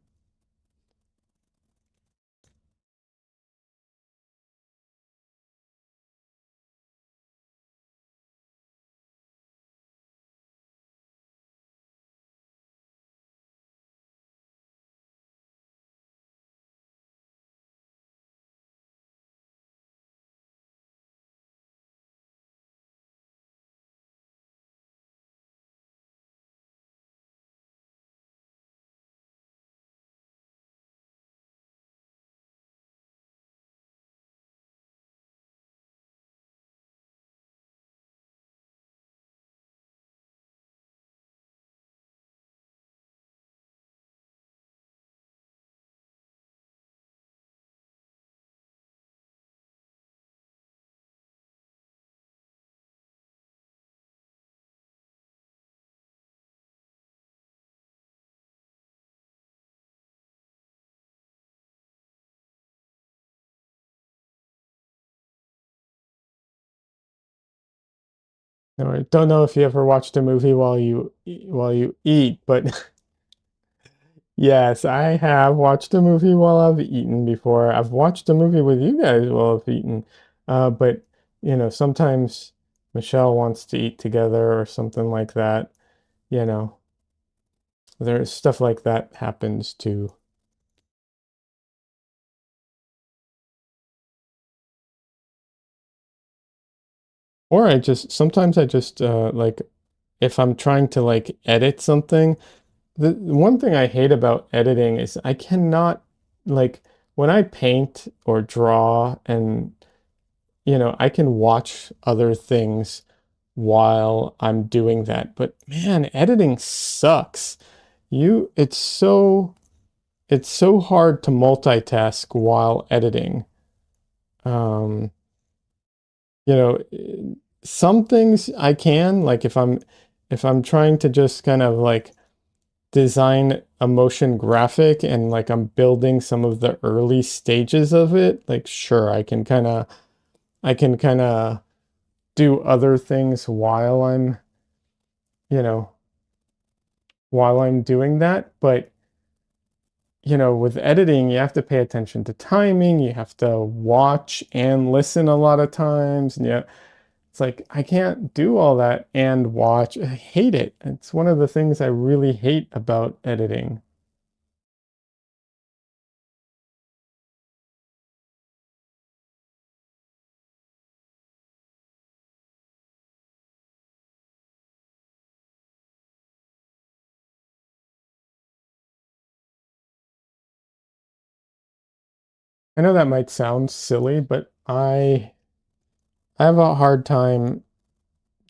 No, I don't know if you ever watched a movie while you eat, but yes, I have watched a movie while I've eaten before. I've watched a movie with you guys while I've eaten. But sometimes Michelle wants to eat together or something like that. You know, there's stuff like that happens too. Or sometimes I just like if I'm trying to like edit something, the one thing I hate about editing is I cannot like when I paint or draw and I can watch other things while I'm doing that. But man, editing sucks. it's so hard to multitask while editing. Um, you know, some things I can, like if I'm trying to just kind of like design a motion graphic and like I'm building some of the early stages of it, like sure, I can kind of do other things while you know, while I'm doing that, but with editing, you have to pay attention to timing, you have to watch and listen a lot of times, and yeah, it's like I can't do all that and watch. I hate it. It's one of the things I really hate about editing. 'Cause I know that might sound silly, but I have a hard time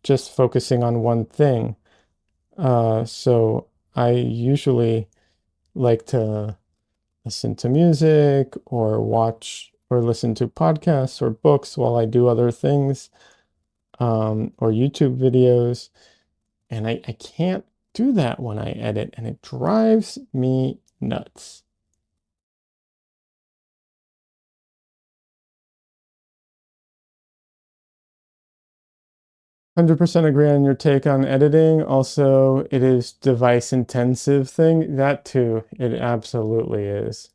just focusing on one thing. So I usually like to listen to music or watch or listen to podcasts or books while I do other things, or YouTube videos. And I can't do that when I edit, and it drives me nuts. 100% agree on your take on editing. Also, it is device intensive thing. That too, it absolutely is.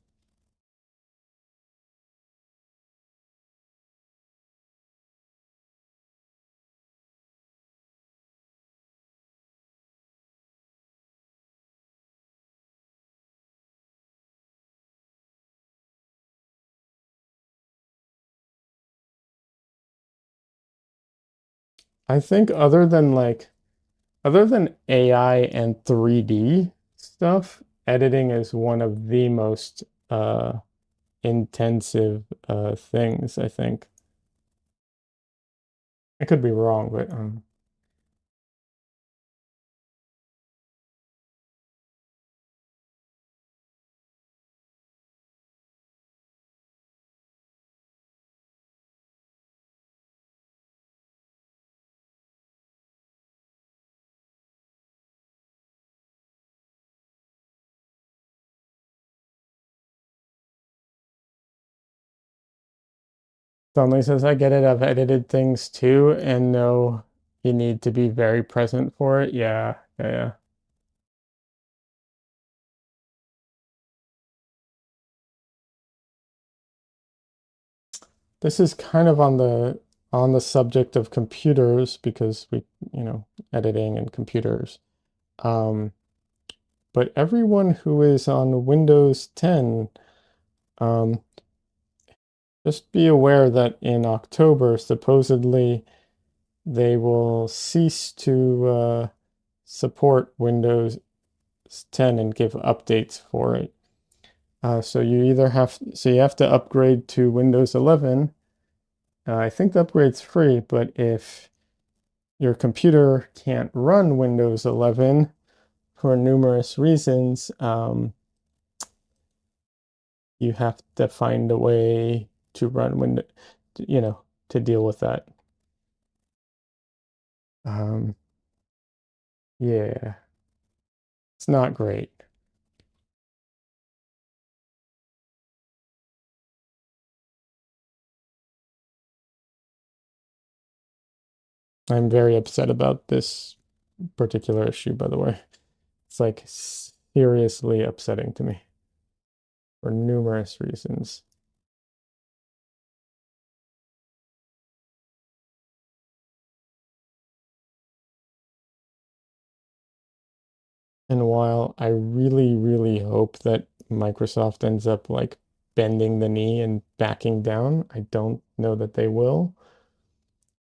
I think other than AI and 3D stuff, editing is one of the most intensive things, I think. I could be wrong, but Stanley says, I get it. I've edited things too, and no, you need to be very present for it. Yeah, yeah, yeah. This is kind of on the subject of computers because editing and computers. Um, but everyone who is on Windows 10, um, just be aware that in October, supposedly they will cease to support Windows 10 and give updates for it. So you have to upgrade to Windows 11. I think the upgrade's free, but if your computer can't run Windows 11 for numerous reasons, you have to find a way to run Windows, to deal with that. Um, yeah, it's not great. I'm very upset about this particular issue, by the way. It's like seriously upsetting to me for numerous reasons. And while I really, really hope that Microsoft ends up like bending the knee and backing down, I don't know that they will.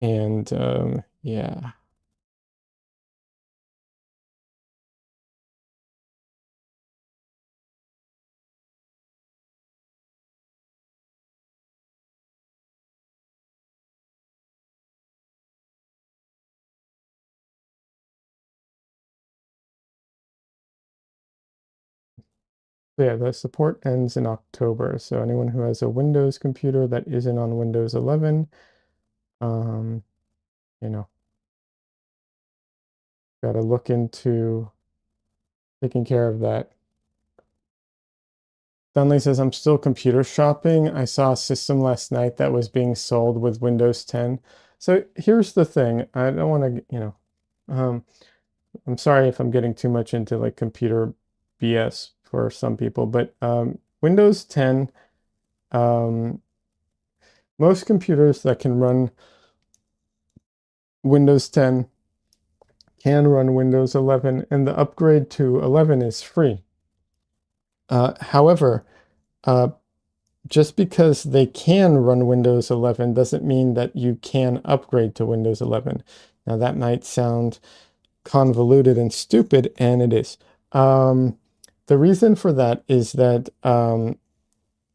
And yeah, So yeah, the support ends in October. So anyone who has a Windows computer that isn't on Windows 11, um, you know, got to look into taking care of that. Dunley says, I'm still computer shopping. I saw a system last night that was being sold with Windows 10. So here's the thing. I don't want to, I'm sorry if I'm getting too much into like computer BS for some people, but Windows 10, um, most computers that can run Windows 10 can run Windows 11, and the upgrade to 11 is free. However, uh, just because they can run Windows 11 doesn't mean that you can upgrade to Windows 11. Now, that might sound convoluted and stupid, and it is. The reason for that is that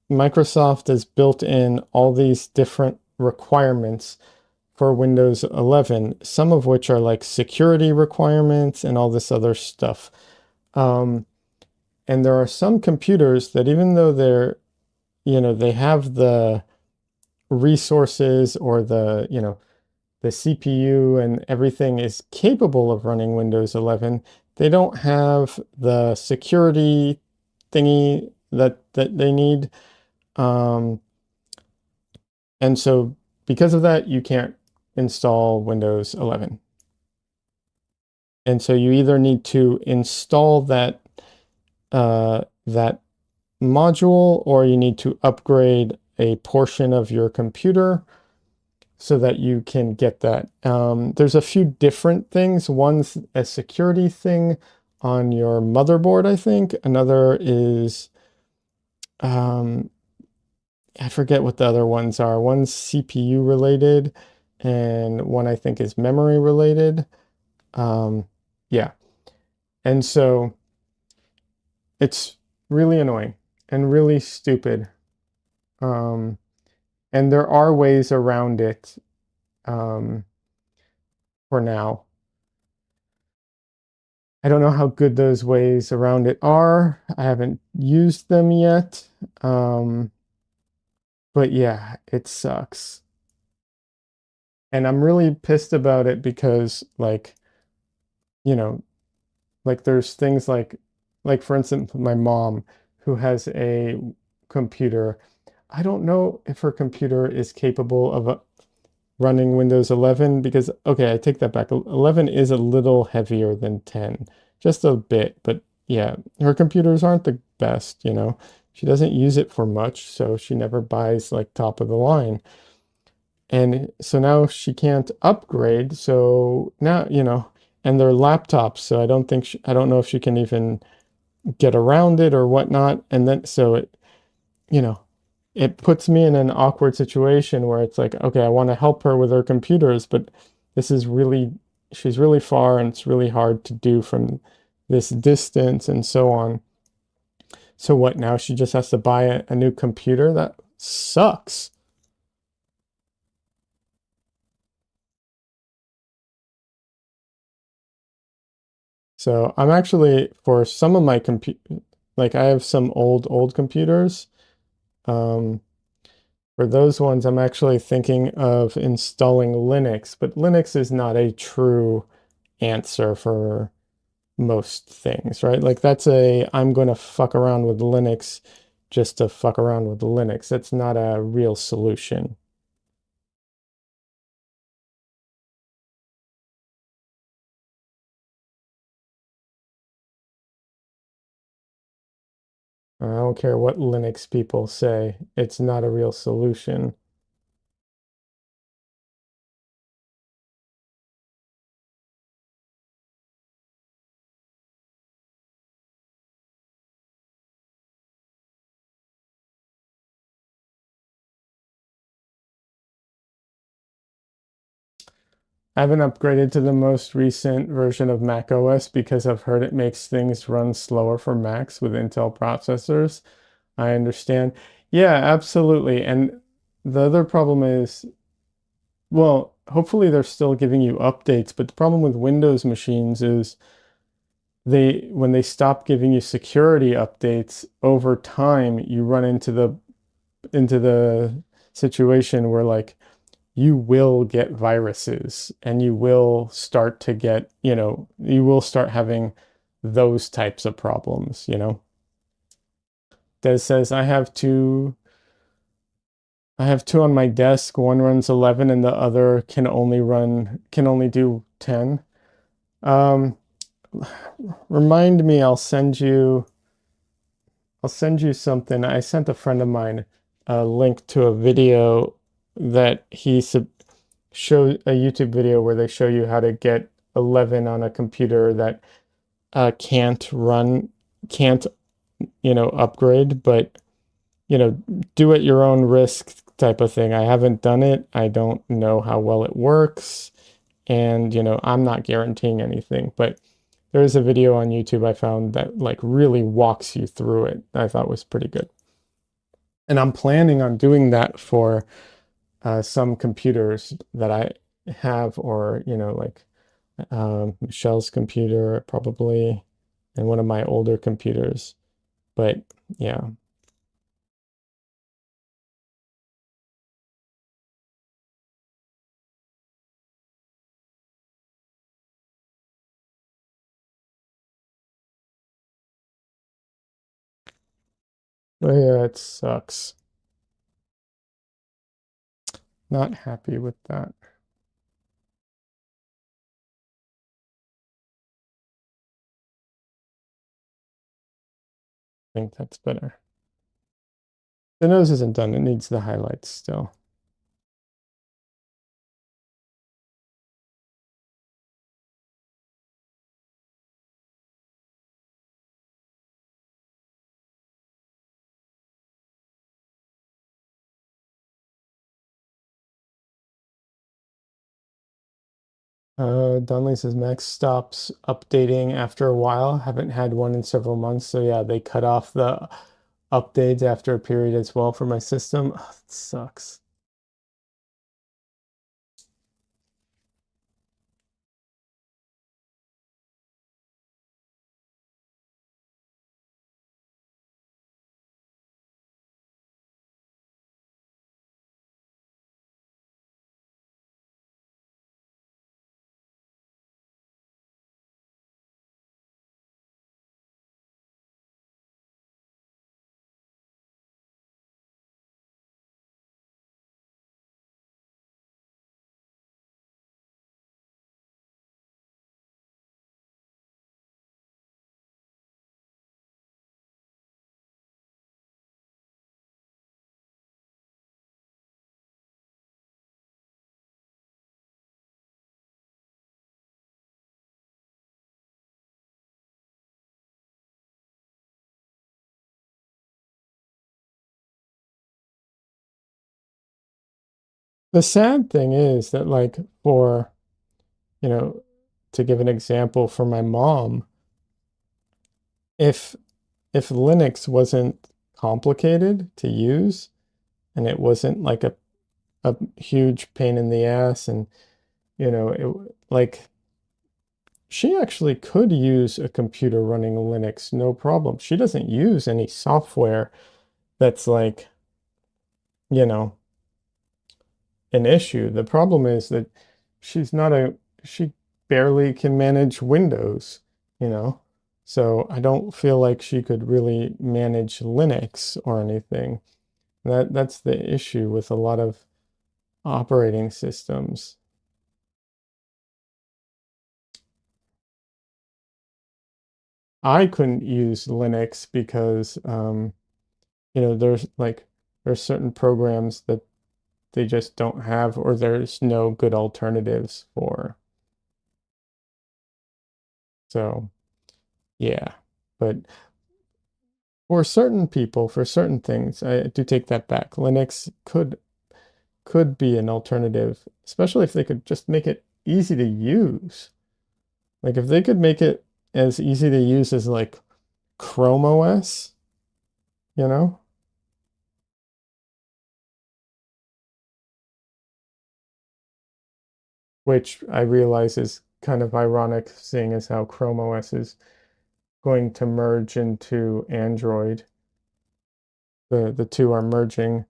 Microsoft has built in all these different requirements for Windows 11, some of which are like security requirements and all this other stuff. Um, and there are some computers that even though they have the resources or the CPU and everything is capable of running Windows 11, they don't have the security thingy that they need. Um, and so because of that, you can't install Windows 11. And so you either need to install that module, or you need to upgrade a portion of your computer so that you can get that. There's a few different things. One's a security thing on your motherboard, I think. Another is, I forget what the other ones are. One's CPU related, and one I think is memory related. Yeah. And so it's really annoying and really stupid. Um, and there are ways around it um, for now. I don't know how good those ways around it are. I haven't used them yet. But yeah, it sucks. And I'm really pissed about it because you know, there's things like for instance, my mom who has a computer. I don't know if her computer is capable of running Windows 11 because, okay, I take that back. 11 is a little heavier than 10, just a bit, but yeah, her computers aren't the best, you know. She doesn't use it for much, so she never buys like top of the line. And so now she can't upgrade, so now, and they're laptops, so I don't know if she can even get around it or whatnot. And then, so you know, it puts me in an awkward situation where it's like, okay, I want to help her with her computers, but this is really, she's really far and it's really hard to do from this distance and so on. So what now? She just has to buy a new computer? That sucks. So I'm actually, for some of my like I have some old computers. Um, For those ones, I'm actually thinking of installing Linux, but Linux is not a true answer for most things, right? Like I'm going to fuck around with Linux just to fuck around with Linux. That's not a real solution. I don't care what Linux people say. It's not a real solution. I haven't upgraded to the most recent version of Mac OS because I've heard it makes things run slower for Macs with Intel processors. I understand. Yeah, absolutely. And the other problem is, well, hopefully they're still giving you updates, but the problem with Windows machines is when they stop giving you security updates over time, you run into the situation where like you will get viruses and you will start to get, you will start having those types of problems, Des says I have two on my desk. One runs 11 and the other can only do 10. Um, Remind me, I'll send you something. I sent a friend of mine a link to a video that show a YouTube video where they show you how to get 11 on a computer that can't run, can't, upgrade, but, do at your own risk type of thing. I haven't done it. I don't know how well it works. And, I'm not guaranteeing anything, but there is a video on YouTube I found that like really walks you through it. I thought was pretty good. And I'm planning on doing that for some computers that I have, or, like Michelle's computer probably, and one of my older computers. But yeah. Oh yeah, it sucks. Not happy with that. I think that's better. The nose isn't done. It needs the highlights still. Donnelly says Max stops updating after a while. Haven't had one in several months. So yeah, they cut off the updates after a period as well for my system. Ugh, it sucks. The sad thing is that like for, you know, to give an example for my mom, if Linux wasn't complicated to use and it wasn't like a huge pain in the ass, and it like she actually could use a computer running Linux, no problem. She doesn't use any software that's like, you know, an issue. The problem is that she's not a, she barely can manage Windows, you know? So I don't feel like she could really manage Linux or anything. That's the issue with a lot of operating systems. I couldn't use Linux because there's like there's certain programs that they just don't have, or there's no good alternatives for. So yeah. But for certain people, for certain things, I do take that back. Linux could be an alternative, especially if they could just make it easy to use. Like if they could make it as easy to use as like Chrome OS, you know, which I realize is kind of ironic seeing as how Chrome OS is going to merge into Android. The two are merging.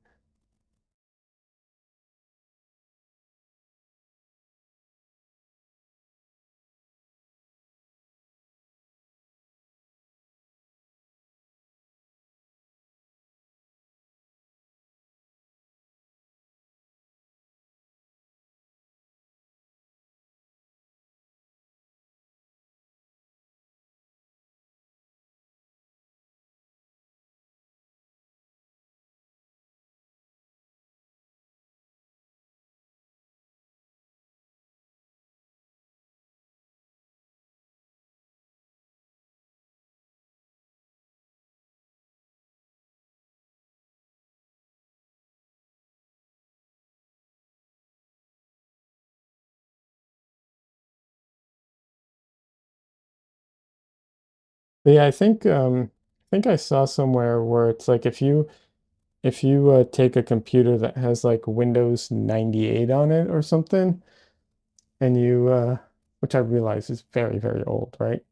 But yeah, I think I saw somewhere where it's like if you take a computer that has like Windows 98 on it or something, and which I realize is very, very old, right?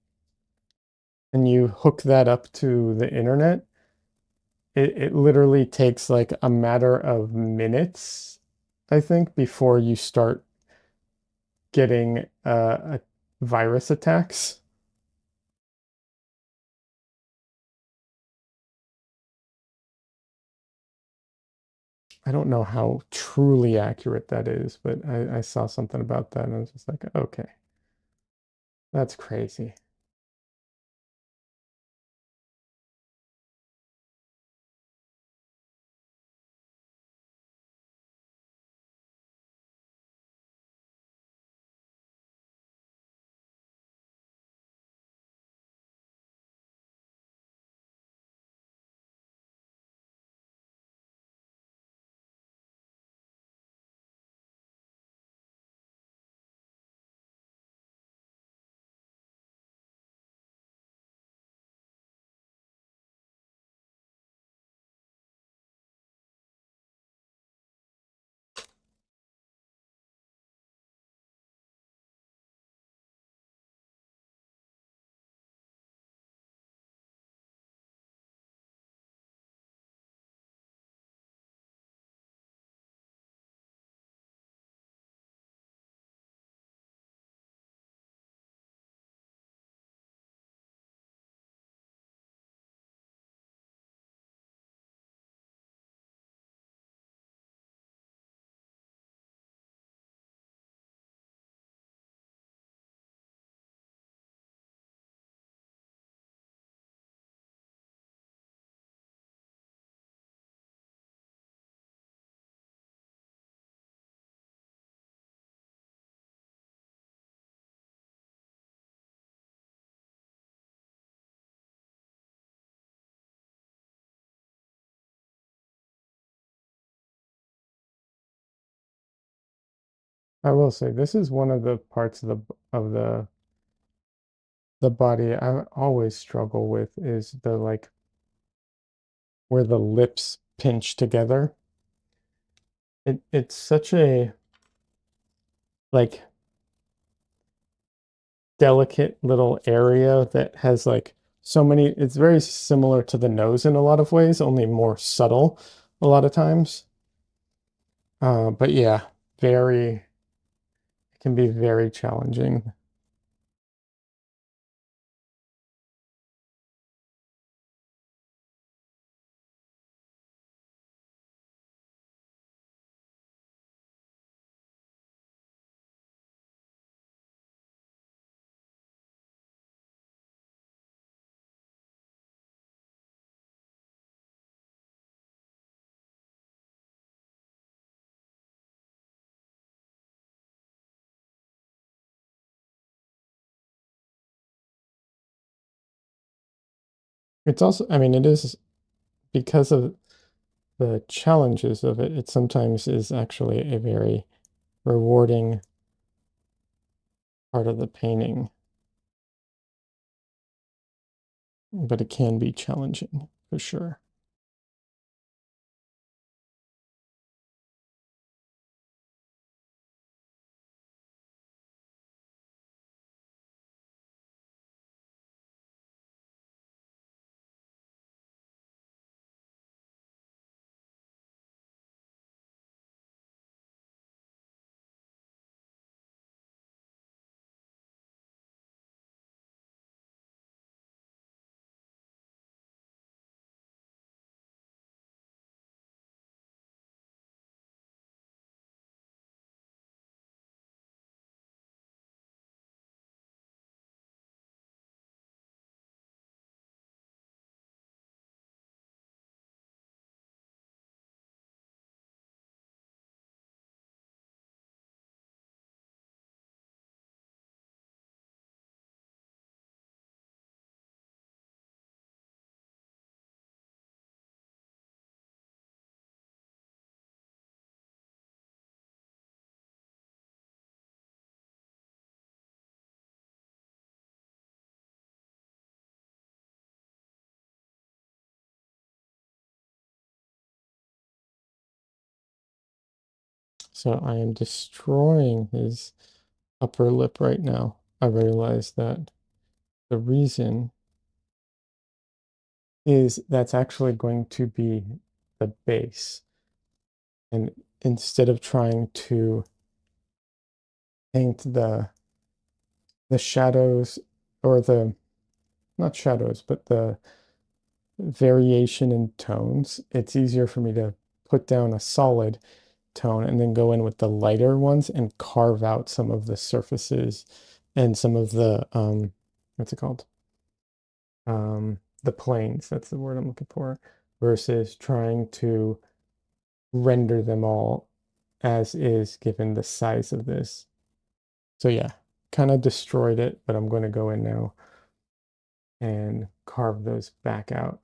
And you hook that up to the internet, it literally takes like a matter of minutes, I think, before you start getting virus attacks. I don't know how truly accurate that is, but I saw something about that and I was just like, okay, that's crazy. I will say this is one of the parts of the body I always struggle with is the like where the lips pinch together. It's such a like delicate little area that has like so many, it's very similar to the nose in a lot of ways, only more subtle a lot of times. But yeah, very, it can be very challenging. It's also, I mean, it is because of the challenges of it, it sometimes is actually a very rewarding part of the painting, but it can be challenging for sure. So I am destroying his upper lip right now. I realize that the reason is that's actually going to be the base. And instead of trying to paint the shadows or the not shadows, but the variation in tones, it's easier for me to put down a solid tone and then go in with the lighter ones and carve out some of the surfaces and some of the what's it called? The planes, that's the word I'm looking for, versus trying to render them all as is given the size of this. So yeah, kind of destroyed it, but I'm going to go in now and carve those back out.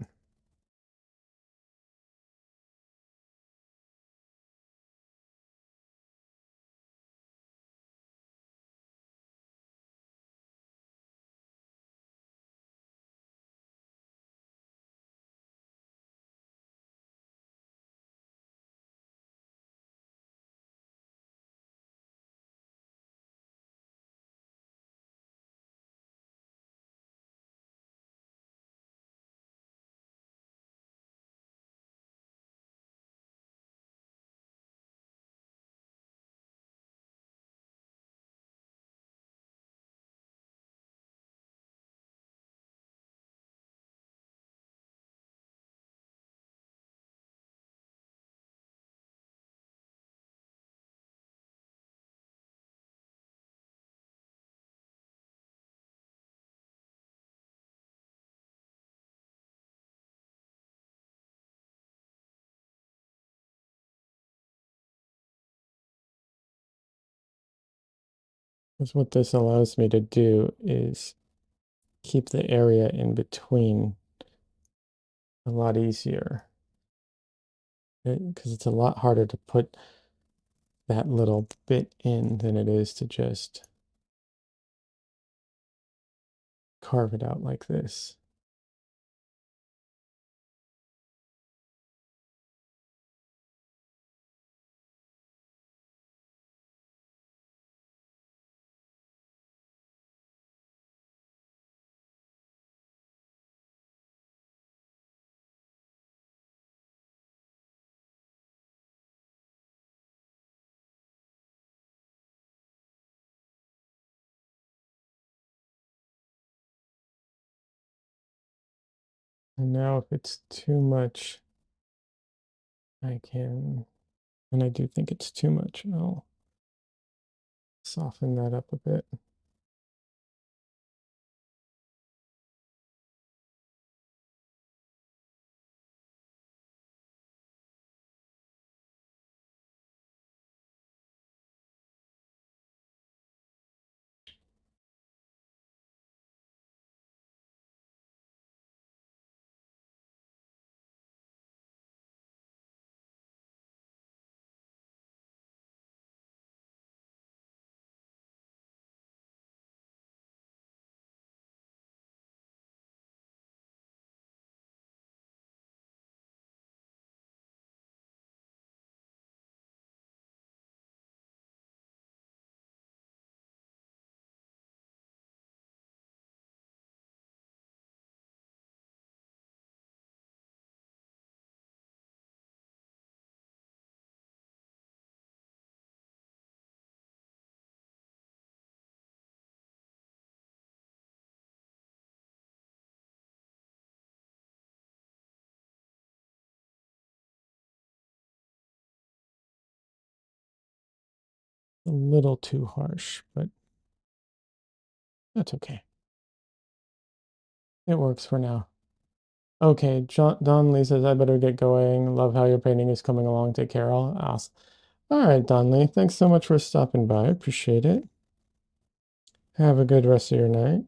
Because what this allows me to do is keep the area in between a lot easier. Because it's a lot harder to put that little bit in than it is to just carve it out like this. And now if it's too much, I can, and I do think it's too much, I'll soften that up a bit. A little too harsh, but that's okay. It works for now. Okay, Don Lee says I better get going. Love how your painting is coming along. Take care. I'll ask. All right, Don Lee. Thanks so much for stopping by. Appreciate it. Have a good rest of your night.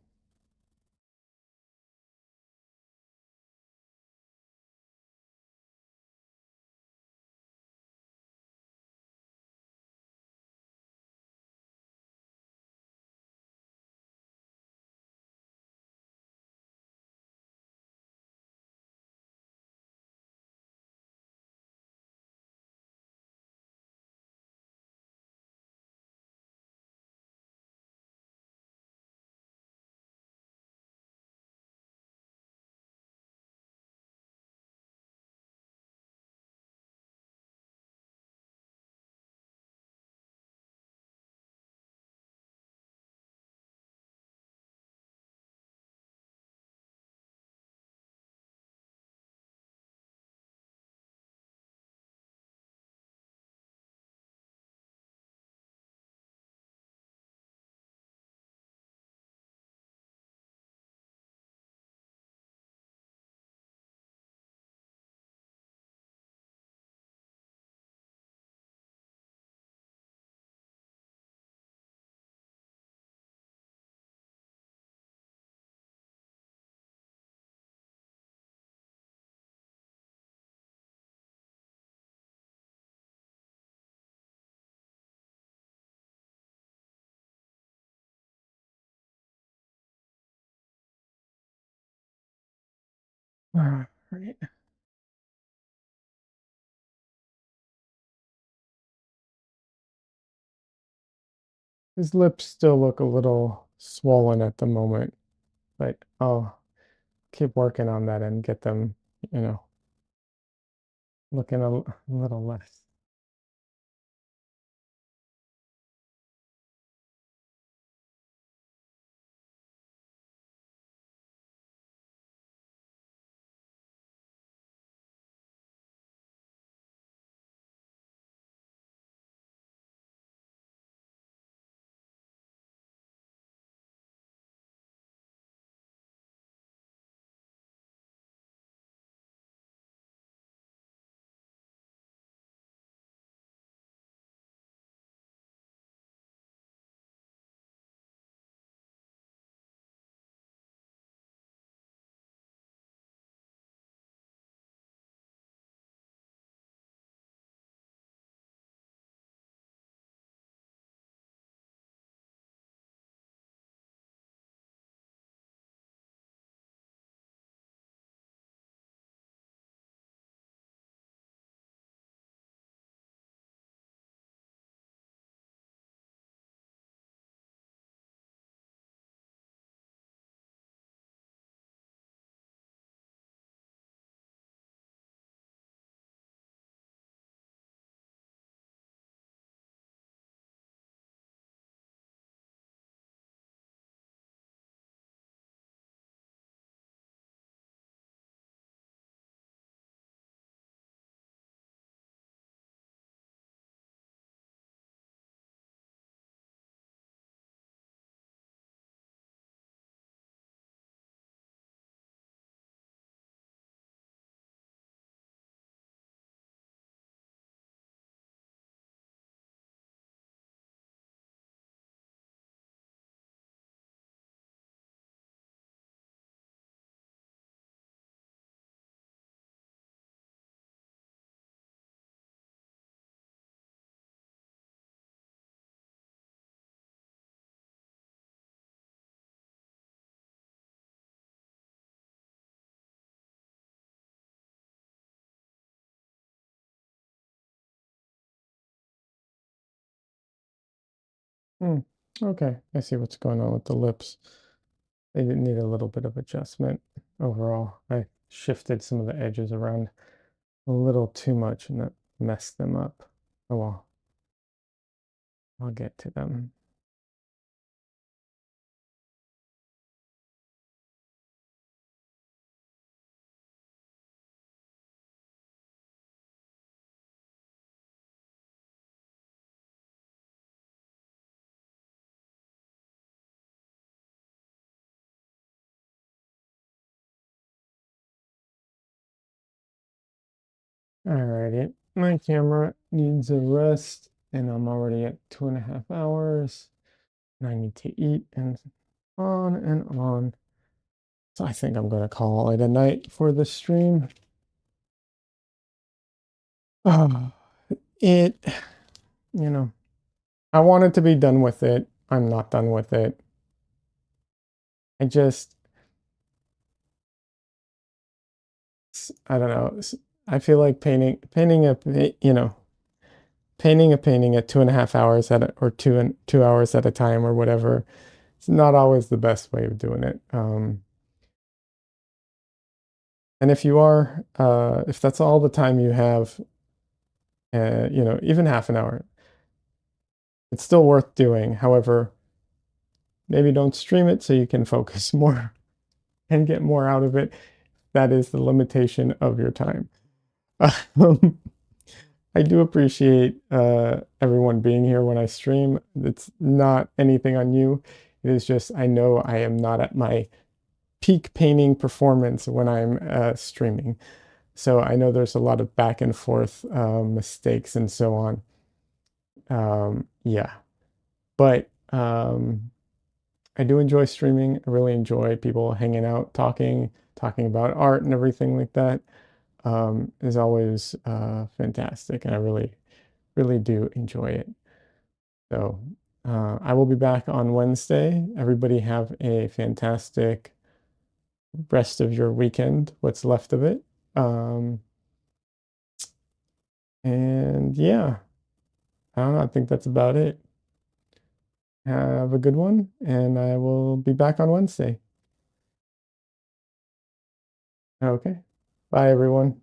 All right. His lips still look a little swollen at the moment, but I'll keep working on that and get them, you know, looking a little less. Hmm. Okay, I see what's going on with the lips. They did need a little bit of adjustment overall. I shifted some of the edges around a little too much and that messed them up. Oh well, I'll get to them. Alrighty, my camera needs a rest, and I'm already at 2.5 hours, and I need to eat, and on and on. So I think I'm gonna call it a night for the stream. Ah, it, you know, I wanted to be done with it. I'm not done with it. I just, I don't know. I feel like painting a, painting a painting at 2.5 hours or 2 hours at a time or whatever. It's not always the best way of doing it. And if you are, if that's all the time you have, even half an hour, it's still worth doing. However, maybe don't stream it so you can focus more and get more out of it. That is the limitation of your time. Um, I do appreciate everyone being here when I stream. It's not anything on you. It is just I know I am not at my peak painting performance when I'm streaming. So I know there's a lot of back and forth mistakes and so on. Yeah, but I do enjoy streaming. I really enjoy people hanging out, talking about art and everything like that. Is always fantastic, and I really do enjoy it. So I will be back on Wednesday. Everybody have a fantastic rest of your weekend, what's left of it. Um, and yeah, I don't know. I think that's about it. Have a good one, and I will be back on Wednesday. Okay. Bye, everyone.